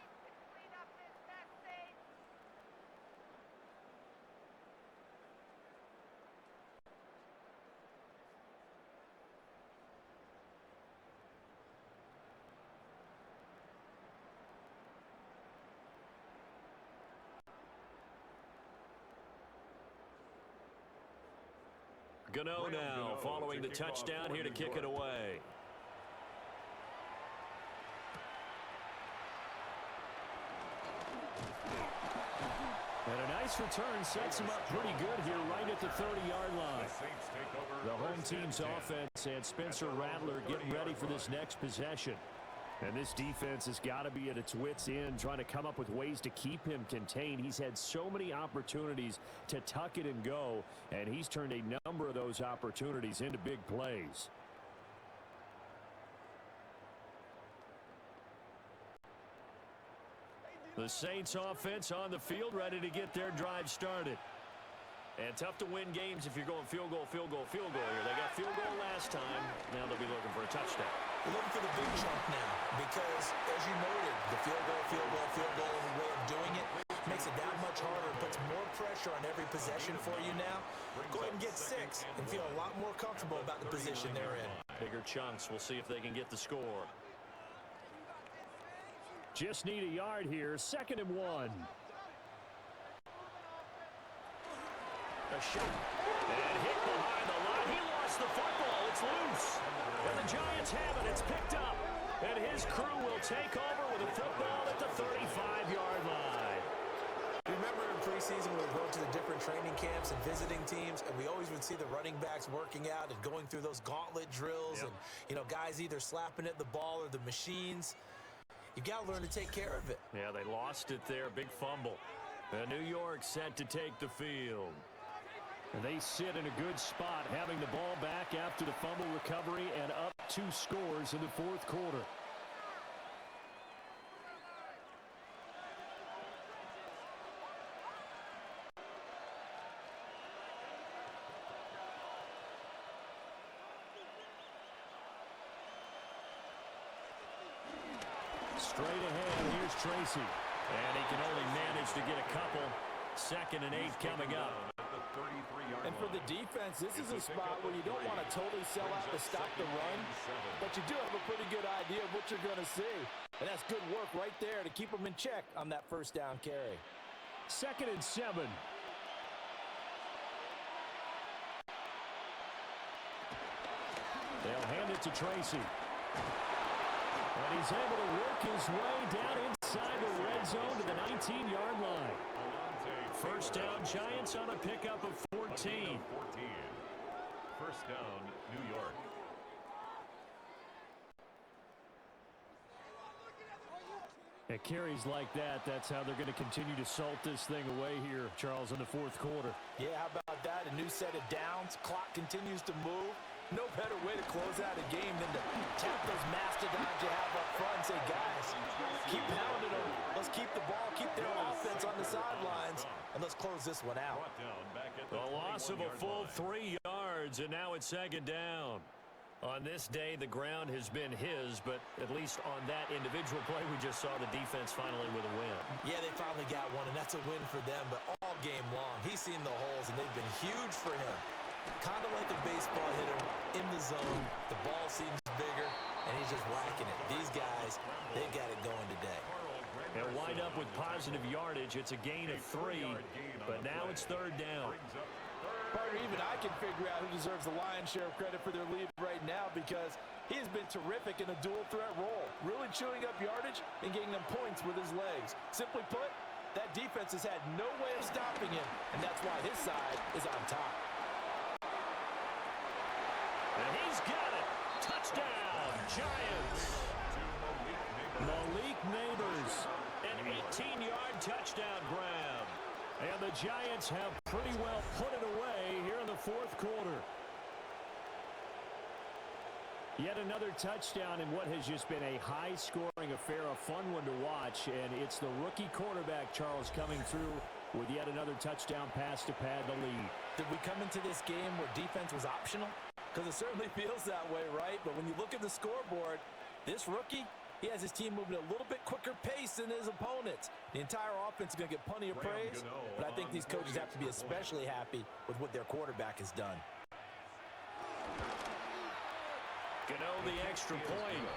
Gano now following the touchdown here to kick it away. And a nice return sets him up pretty good here right at the 30-yard line. The home team's offense and Spencer Rattler getting ready for this next possession. And this defense has got to be at its wits' end, trying to come up with ways to keep him contained. He's had so many opportunities to tuck it and go, and he's turned a number of those opportunities into big plays. The Saints offense on the field, ready to get their drive started. And tough to win games if you're going field goal, field goal, field goal here. They got field goal last time. Now they'll be looking for a touchdown. We're looking for the big chunk now because, as you noted, the field goal, way of doing it makes it that much harder. It puts more pressure on every possession for you now. Go ahead and get 6 and feel a lot more comfortable about the position they're in. Bigger chunks. We'll see if they can get the score. Just need a yard here. 2nd and 1. A shot. And hit behind the line. He lost the football. It's loose. And the Giants have it. It's picked up. And his crew will take over with a football at the 35-yard line. Remember in preseason we would go to the different training camps and visiting teams, and we always would see the running backs working out and going through those gauntlet drills, and guys either slapping at the ball or the machines. You got to learn to take care of it. Yeah, they lost it there. Big fumble. And New York set to take the field. And they sit in a good spot, having the ball back after the fumble recovery and up 2 scores in the fourth quarter. Straight ahead, here's Tracy. And he can only manage to get a couple. 2nd and 8 coming up. And for the defense, this is a spot where you don't want to totally sell out to stop the run, but you do have a pretty good idea of what you're going to see. And that's good work right there to keep them in check on that first down carry. 2nd and 7. They'll hand it to Tracy. And he's able to work his way down inside the red zone to the 19-yard line. First down, Giants on a pickup of 14. First down, New York. At carries like that, that's how they're going to continue to salt this thing away here, Charles, in the 4th quarter. Yeah, how about that? A new set of downs. Clock continues to move. No better way to close out a game than to tap those mastodons you have up front and say, guys, keep pounding them. Let's keep the ball, keep their offense on the sidelines, and let's close this one out. A loss of a full 3 yards, and now it's 2nd down. On this day, the ground has been his, but at least on that individual play, we just saw the defense finally with a win. Yeah, they finally got one, and that's a win for them, but all game long, he's seen the holes, and they've been huge for him. Kind of like a baseball hitter in the zone. The ball seems bigger, and he's just whacking it. These guys, they got it going today. They'll wind up with positive yardage. It's a gain of 3, but now it's 3rd down. Partner, even I can figure out who deserves the lion's share of credit for their lead right now because he has been terrific in a dual threat role, really chewing up yardage and getting them points with his legs. Simply put, that defense has had no way of stopping him, and that's why his side is on top. And he's got it. Touchdown, Giants. Malik Neighbors, an 18-yard touchdown grab. And the Giants have pretty well put it away here in the 4th quarter. Yet another touchdown in what has just been a high-scoring affair, a fun one to watch. And it's the rookie quarterback, Charles, coming through with yet another touchdown pass to pad the lead. Did we come into this game where defense was optional? Because it certainly feels that way, right? But when you look at the scoreboard, this rookie, he has his team moving at a little bit quicker pace than his opponents. The entire offense is going to get plenty of praise, but I think these coaches have to be especially happy with what their quarterback has done. Gano the extra point,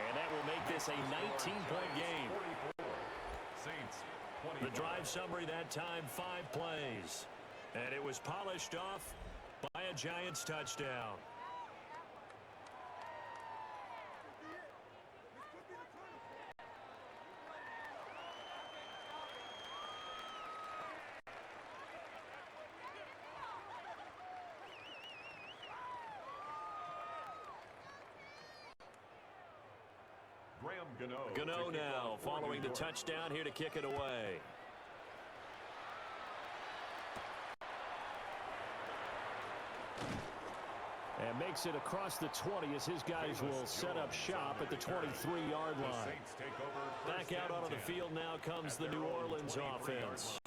and that will make this a 19-point game. The drive summary that time, 5 plays. And it was polished off by a Giants touchdown. Gano now following the touchdown here to kick it away. And makes it across the 20 as his guys will set up shop at the 23-yard line. Back out onto the field now comes the New Orleans offense.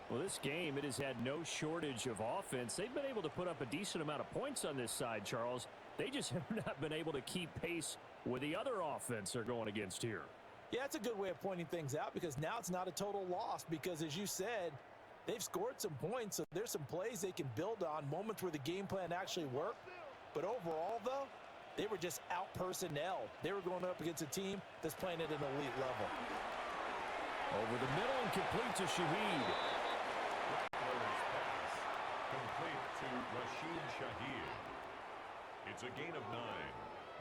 Well, this game, it has had no shortage of offense. They've been able to put up a decent amount of points on this side, Charles. They just have not been able to keep pace with the other offense they're going against here. Yeah, it's a good way of pointing things out because now it's not a total loss because, as you said, they've scored some points, so there's some plays they can build on, moments where the game plan actually worked. But overall, though, they were just out personnel. They were going up against a team that's playing at an elite level. Over the middle and complete to Shaheed. Complete to Rashid Shaheed. It's a gain of 9.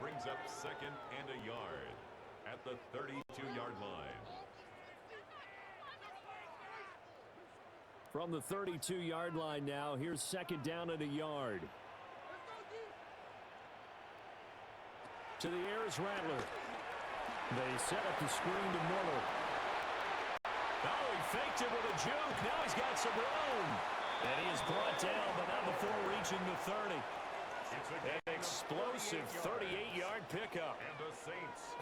Brings up 2nd and a yard at the 32-yard line. From the 32-yard line now, here's 2nd down and a yard. To the air is Rattler. They set up the screen to Miller. Oh, he faked it with a juke. Now he's got some room. And he is brought down, but not before reaching the 30. An explosive 38-yard pickup. And the Saints.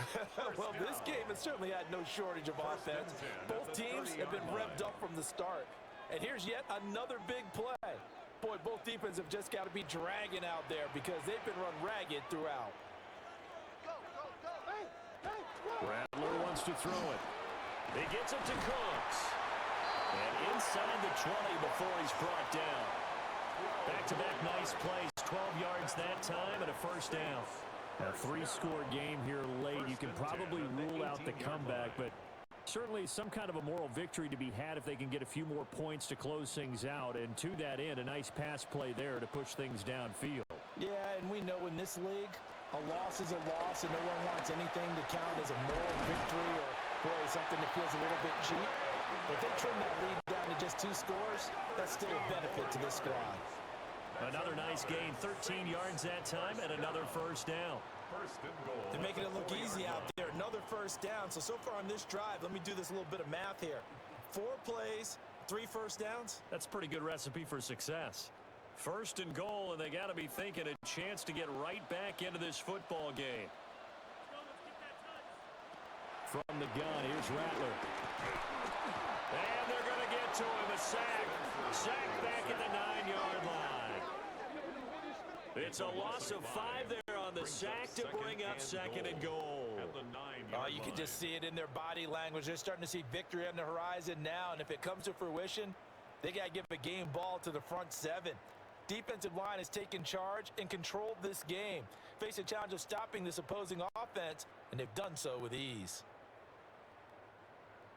Well, this game has certainly had no shortage of offense. Both teams have been revved up from the start. And here's yet another big play. Boy, both defenses have just got to be dragging out there because they've been run ragged throughout. Rattler wants to throw it. He gets it to Cooks. And inside the 20 before he's brought down. Back-to-back nice plays. 12 yards that time and a first down. A 3-score game here late. You can probably rule out the comeback, but certainly some kind of a moral victory to be had if they can get a few more points to close things out. And to that end, a nice pass play there to push things downfield. Yeah, and we know in this league, a loss is a loss, and no one wants anything to count as a moral victory or, boy, something that feels a little bit cheap. But if they trim that lead down to just 2 scores, that's still a benefit to this squad. Another nice gain, 13 yards that time, and another first down. First and goal. They're making it look easy out there. Another first down. So far on this drive, let me do this little bit of math here. 4 plays, 3 first downs. That's a pretty good recipe for success. First and goal, and they got to be thinking a chance to get right back into this football game. From the gun, here's Rattler. And they're going to get to him. A sack. Sack back at the 9-yard line. It's a loss of 5 there on the sack to bring up second and goal. Oh, you can just see it in their body language. They're starting to see victory on the horizon now, and if it comes to fruition, they got to give a game ball to the front 7. Defensive line has taken charge and controlled this game. Face a challenge of stopping this opposing offense, and they've done so with ease.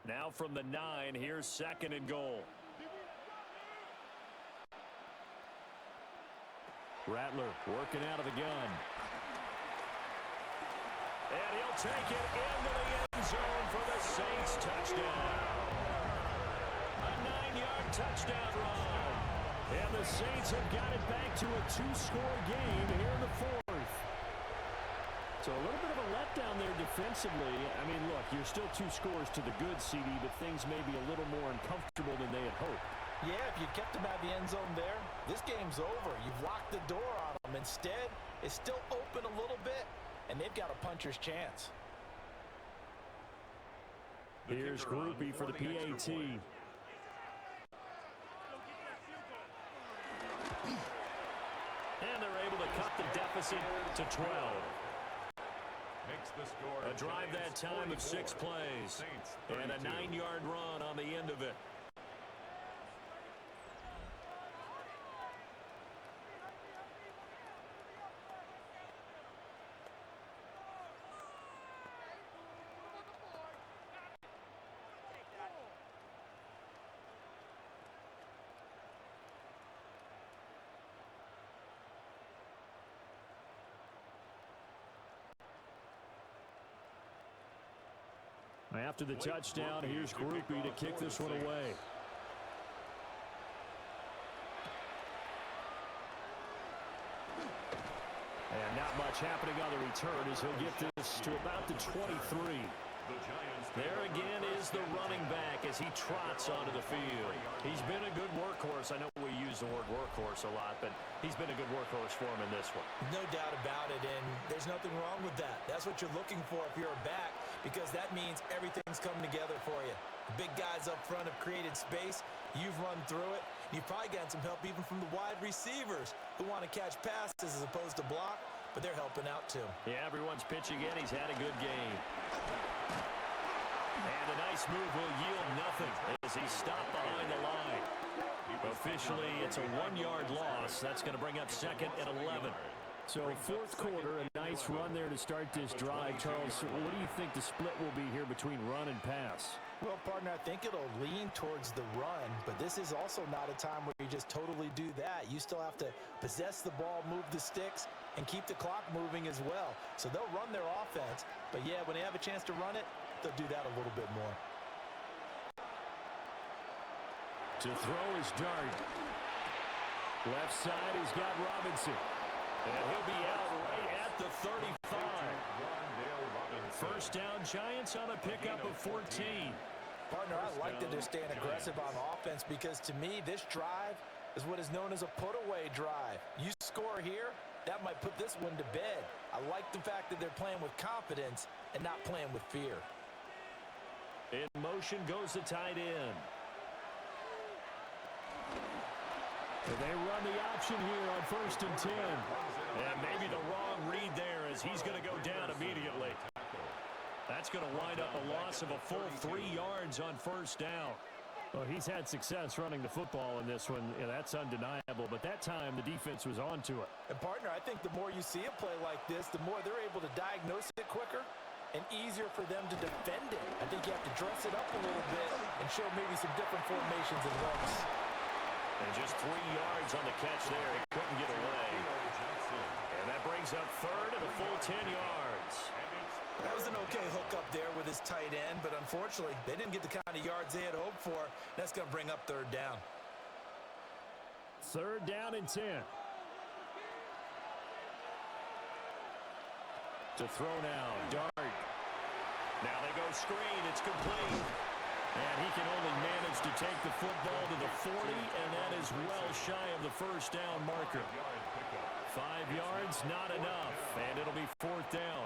Now from the 9, here's second and goal. Rattler working out of the gun. And he'll take it into the end zone for the Saints touchdown. A 9-yard touchdown run. And the Saints have got it back to a 2-score game here in the 4th. So a little bit of a letdown there defensively. I mean, look, you're still 2 scores to the good, CD, but things may be a little more uncomfortable than they had hoped. Yeah, if you kept them out of the end zone there, this game's over. You've locked the door on them. Instead, it's still open a little bit, and they've got a puncher's chance. Here's Groupie for the PAT. And they're able to cut the deficit to 12. Makes the score A drive that time of 6 plays. And a 9-yard run on the end of it. After the touchdown, here's Groupie to kick this one away. And not much happening on the return as he'll get this to about the 23. There again is the running back as he trots onto the field. He's been a good workhorse. I know we use the word workhorse a lot, but he's been a good workhorse for him in this one. No doubt about it, and there's nothing wrong with that. That's what you're looking for if you're a back, because that means everything's coming together for you. The big guys up front have created space. You've run through it. You've probably gotten some help even from the wide receivers who want to catch passes as opposed to block, but they're helping out too. Yeah, everyone's pitching in. He's had a good game. And a nice move will yield nothing as he's stopped behind the line. Officially, it's a 1-yard loss. That's going to bring up second and 11. So 4th quarter, a nice run there to start this drive. Charles, what do you think the split will be here between run and pass? Well, partner, I think it'll lean towards the run, but this is also not a time where you just totally do that. You still have to possess the ball, move the sticks, and keep the clock moving as well. So they'll run their offense, but yeah, when they have a chance to run it, they'll do that a little bit more. To throw is Dart. Left side, he's got Robinson. And he'll be out right at the 35. First down, Giants on a pickup of 14. Partner, I like that they're staying aggressive on offense because to me, this drive is what is known as a put-away drive. You score here, that might put this one to bed. I like the fact that they're playing with confidence and not playing with fear. In motion goes the tight end. And they run the option here on 1st and 10. And maybe the wrong read there as he's going to go down immediately. That's that's going to wind up a loss of a full 3 yards on first down. Well, he's had success running the football in this one. Yeah, that's undeniable. But that time, the defense was on to it. And, partner, I think the more you see a play like this, the more they're able to diagnose it quicker and easier for them to defend it. I think you have to dress it up a little bit and show maybe some different formations and looks. And just 3 yards on the catch there. He couldn't get away. And that brings up third and a full 10 yards. That was an okay hook up there with his tight end, but unfortunately, they didn't get the kind of yards they had hoped for. That's going to bring up third down. Third down and 10. To throw now, Dart. Now they go screen. It's complete. And he can only manage to take the football to the 40, and that is well shy of the first down marker. 5 yards, not enough, and it'll be fourth down.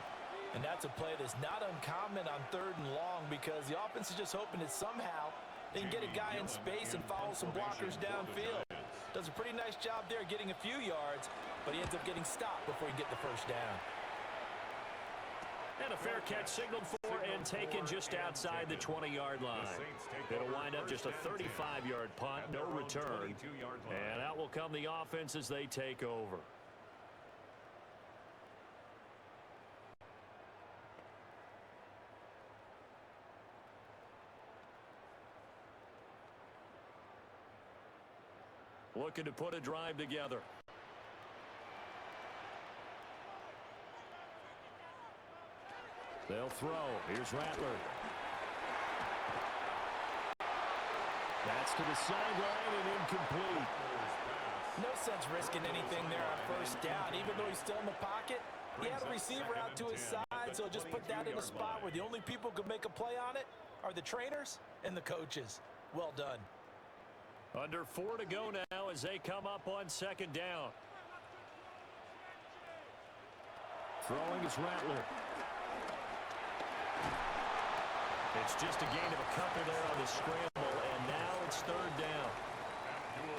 And that's a play that's not uncommon on third and long because the offense is just hoping that somehow they can get a guy in space and follow some blockers downfield. Does a pretty nice job there getting a few yards, but he ends up getting stopped before he can get the first down. And a fair catch signaled for and taken just outside the 20-yard line. It'll wind up just a 35-yard punt, no return. And out will come the offense as they take over. Looking to put a drive together. They'll throw. Here's Rattler. That's to the sideline and incomplete. No sense risking anything there on first down. Even though he's still in the pocket, he had a receiver out to his side, so just put that in a spot where the only people who can make a play on it are the trainers and the coaches. Well done. Under 4 to go now as they come up on second down. Throwing is Rattler. It's just a gain of a couple there on the scramble, and now it's third down.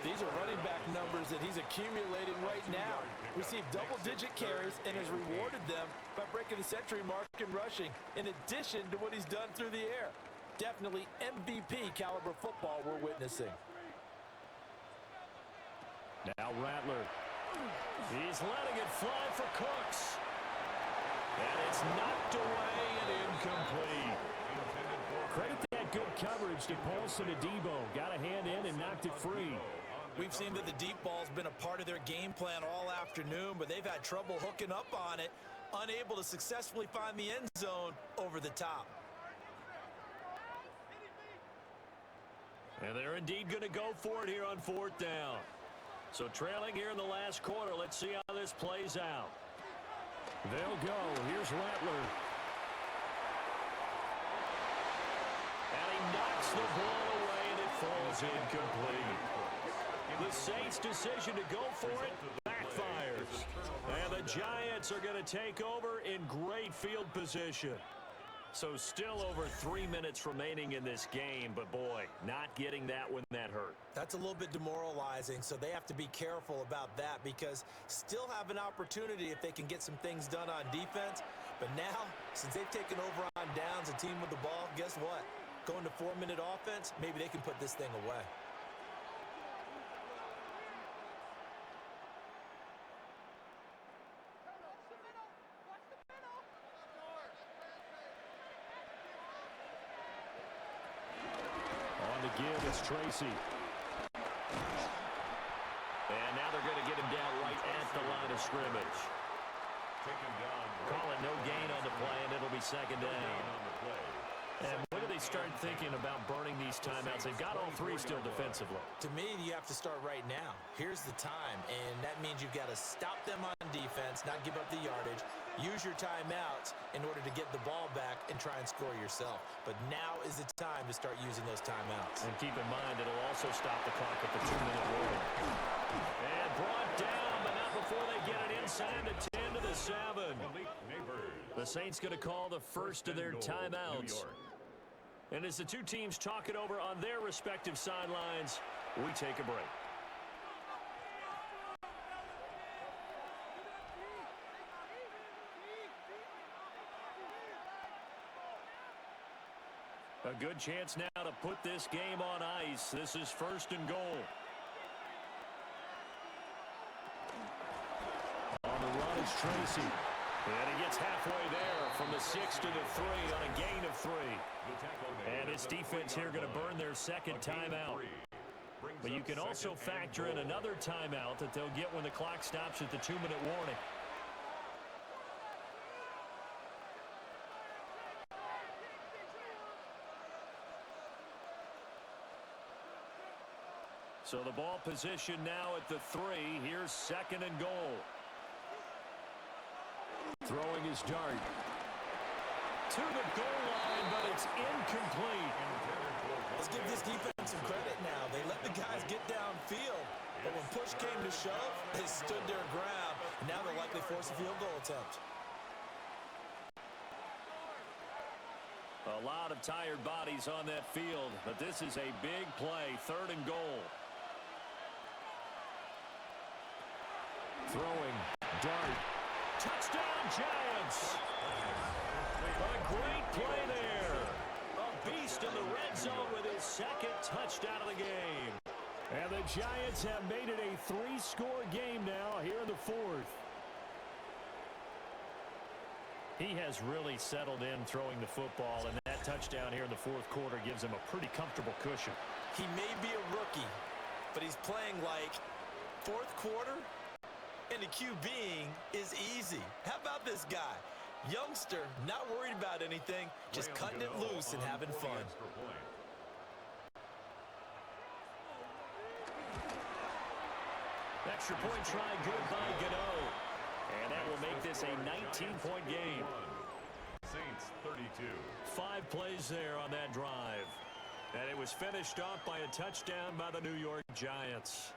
These are running back numbers that he's accumulating right now. Received double-digit carries and has rewarded them by breaking the century mark in rushing, in addition to what he's done through the air. Definitely MVP caliber football we're witnessing. Now Rattler. He's letting it fly for Cooks. And it's knocked away and incomplete. Credit that good coverage to Paulson and Debo. Got a hand in and knocked it free. We've seen that the deep ball's been a part of their game plan all afternoon, but they've had trouble hooking up on it, unable to successfully find the end zone over the top. And they're indeed going to go for it here on fourth down. So trailing here in the last quarter, let's see how this plays out. They'll go. Here's Rattler. And he knocks the ball away, and it falls incomplete. The Saints' decision to go for it backfires. And the Giants are going to take over in great field position. So still over 3 minutes remaining in this game, but boy, not getting that when that hurt. That's a little bit demoralizing, so they have to be careful about that because still have an opportunity if they can get some things done on defense. But now, since they've taken over on downs, a team with the ball, guess what? Going to 4-minute offense, maybe they can put this thing away. Give is Tracy. And now they're going to get him down right at the line of scrimmage. Call it no gain on the play, and it'll be second down. And when do they start thinking about burning these timeouts? They've got all three still defensively. To me, you have to start right now. Here's the time, and that means you've got to stop them on defense, not give up the yardage, use your timeouts in order to get the ball back and try and score yourself. But now is the time to start using those timeouts. And keep in mind, it'll also stop the clock at the 2-minute warning. And brought down, but not before they get it inside the 10 to the 7. The Saints going to call the first of their timeouts. And as the two teams talk it over on their respective sidelines, we take a break. A good chance now to put this game on ice. This is 1st and goal. On the run is Tracy. And he gets halfway there from the 6 to the 3 on a gain of 3. And his defense here going to burn their second timeout. But you can also factor in another timeout that they'll get when the clock stops at the 2-minute warning. So the ball position now at the 3. Here's 2nd and goal. Throwing his Dart. To the goal line, but it's incomplete. Let's give this defense some credit now. They let the guys get downfield, but when push came to shove, they stood their ground. And now they'll likely force a field goal attempt. A lot of tired bodies on that field, but this is a big play. 3rd and goal. Throwing Dart. Touchdown, Giants! A great play there. A beast in the red zone with his 2nd touchdown of the game. And the Giants have made it a 3-score game now here in the 4th. He has really settled in throwing the football, and that touchdown here in the 4th quarter gives him a pretty comfortable cushion. He may be a rookie, but he's playing like 4th quarter, and the QBing is easy. How about this guy? Youngster, not worried about anything, just cutting it loose and having fun. Extra point try good by Gano. And that will make this a 19-point game. Saints 32. 5 plays there on that drive. And it was finished off by a touchdown by the New York Giants.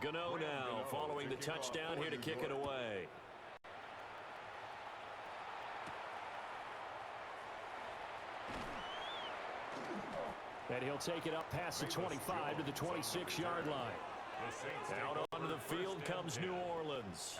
Gano now following the touchdown here to kick it away. And he'll take it up past the 25 to the 26-yard line. Out onto the field comes New Orleans.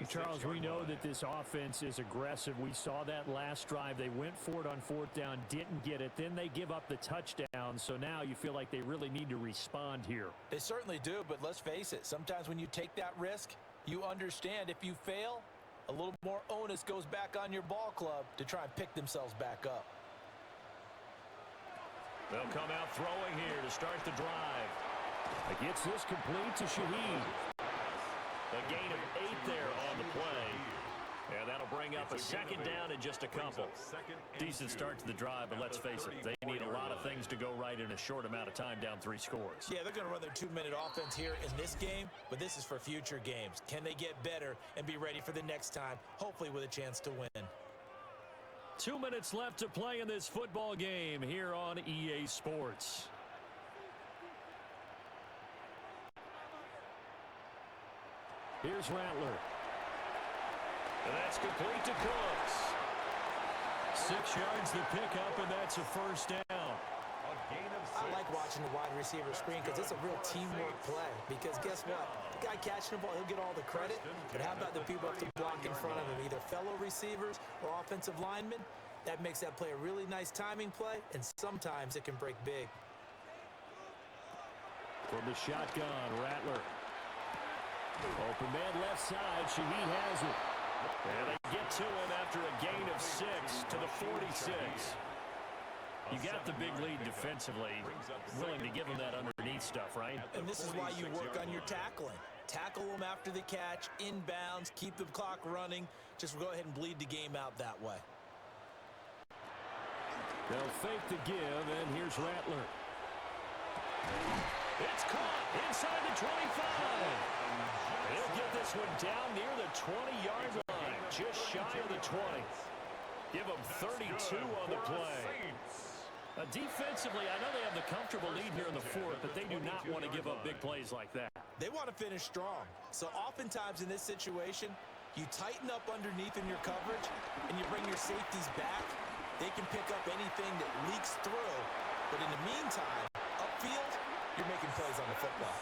Charles, we know that this offense is aggressive. We saw that last drive. They went for it on 4th down, didn't get it. Then they give up the touchdown. So now you feel like they really need to respond here. They certainly do, but let's face it. Sometimes when you take that risk, you understand if you fail, a little more onus goes back on your ball club to try and pick themselves back up. They'll come out throwing here to start the drive. It gets this complete to Shaheed. A gain of 8 there on the play. And that'll bring up a 2nd down and just a couple. Decent start to the drive, but let's face it, they need a lot of things to go right in a short amount of time down 3 scores. Yeah, they're going to run their 2-minute offense here in this game, but this is for future games. Can they get better and be ready for the next time, hopefully with a chance to win? 2 minutes left to play in this football game here on EA Sports. Here's Rattler. And that's complete to Cooks. 6 yards the pickup, and that's a 1st down. I like watching the wide receiver screen because it's a real teamwork play. Because guess what? The guy catching the ball, he'll get all the credit. But how about the people up to block in front of him, either fellow receivers or offensive linemen? That makes that play a really nice timing play, and sometimes it can break big. From the shotgun, Rattler. Open man left side. Shaheed has it. And they get to him after a gain of 6 to the 46. You got the big lead defensively. Willing to give them that underneath stuff, right? And this is why you work on your tackling. Tackle them after the catch, inbounds, keep the clock running. Just go ahead and bleed the game out that way. They'll fake the give, and here's Rattler. It's caught inside the 25. He'll get this one down near the 20-yard line, just shy of the 20. Give him 32 on the play. Defensively, I know they have the comfortable lead here in the 4th, but they do not want to give up big plays like that. They want to finish strong. So oftentimes in this situation, you tighten up underneath in your coverage, and you bring your safeties back, they can pick up anything that leaks through. But in the meantime, upfield, you're making plays on the football.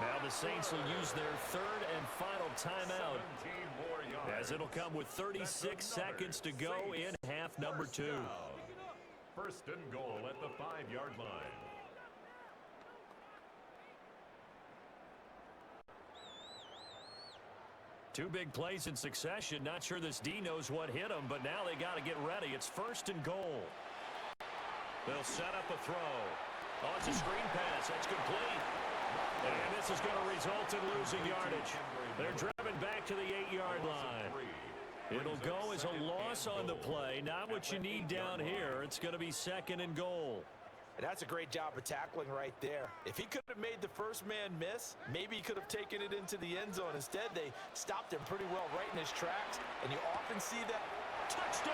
Now the Saints will use their third and final timeout, as it'll come with 36 seconds to go in half number 2. First and goal at the 5-yard line. Two big plays in succession. Not sure this D knows what hit him, but now they got to get ready. It's first and goal. They'll set up a throw. Oh, it's a screen pass. That's complete. And this is going to result in losing yardage. They're driven back to the 8-yard line. It'll go as a loss on the play. Not what you need down here. It's going to be second and goal. And that's a great job of tackling right there. If he could have made the first man miss, maybe he could have taken it into the end zone. Instead, they stopped him pretty well right in his tracks. And you often see that. Touchdown!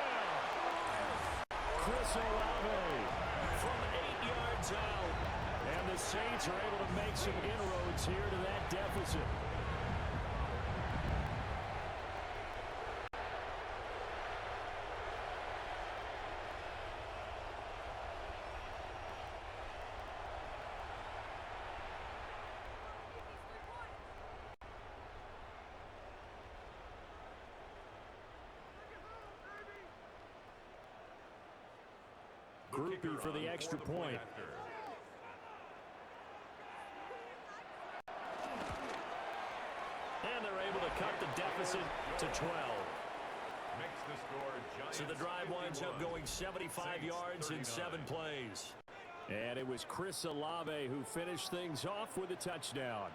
Chris Olave from 8 yards out. And the Saints are able to make some inroads here to that deficit. Groupie for the extra point. And they're able to cut the deficit to 12. So the drive winds up going 75 yards in 7 plays. And it was Chris Olave who finished things off with a touchdown.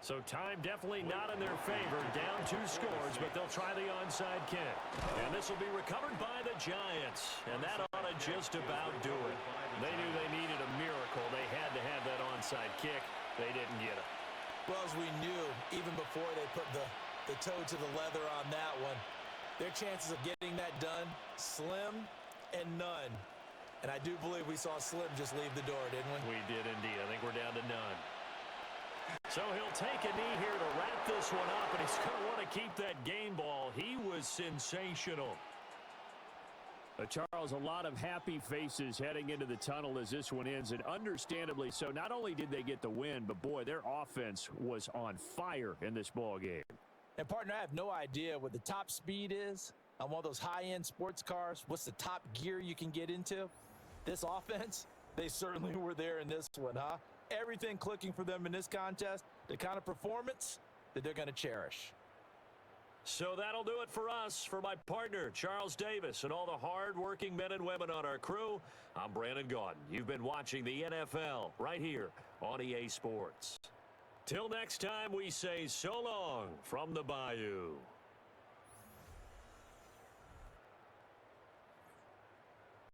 So time definitely not in their favor. Down 2 scores, but they'll try the onside kick. And this will be recovered by the Giants. And that ought to just about do it. They knew they needed a miracle. They had to have that onside kick. They didn't get it. Well, as we knew, even before they put the toe to the leather on that one, their chances of getting that done, slim and none. And I do believe we saw Slim just leave the door, didn't we? We did indeed. I think we're down to none. So he'll take a knee here to wrap this one up, and he's going to want to keep that game ball. He was sensational. Charles, a lot of happy faces heading into the tunnel as this one ends, and understandably so. Not only did they get the win, but boy, their offense was on fire in this ball game. And partner, I have no idea what the top speed is on one of those high-end sports cars. What's the top gear you can get into? This offense, they certainly were there in this one, huh? Everything clicking for them in this contest, the kind of performance that they're going to cherish. So that'll do it for us. For my partner, Charles Davis, and all the hard-working men and women on our crew, I'm Brandon Gaudin. You've been watching the NFL right here on EA Sports. Till next time, we say so long from the Bayou.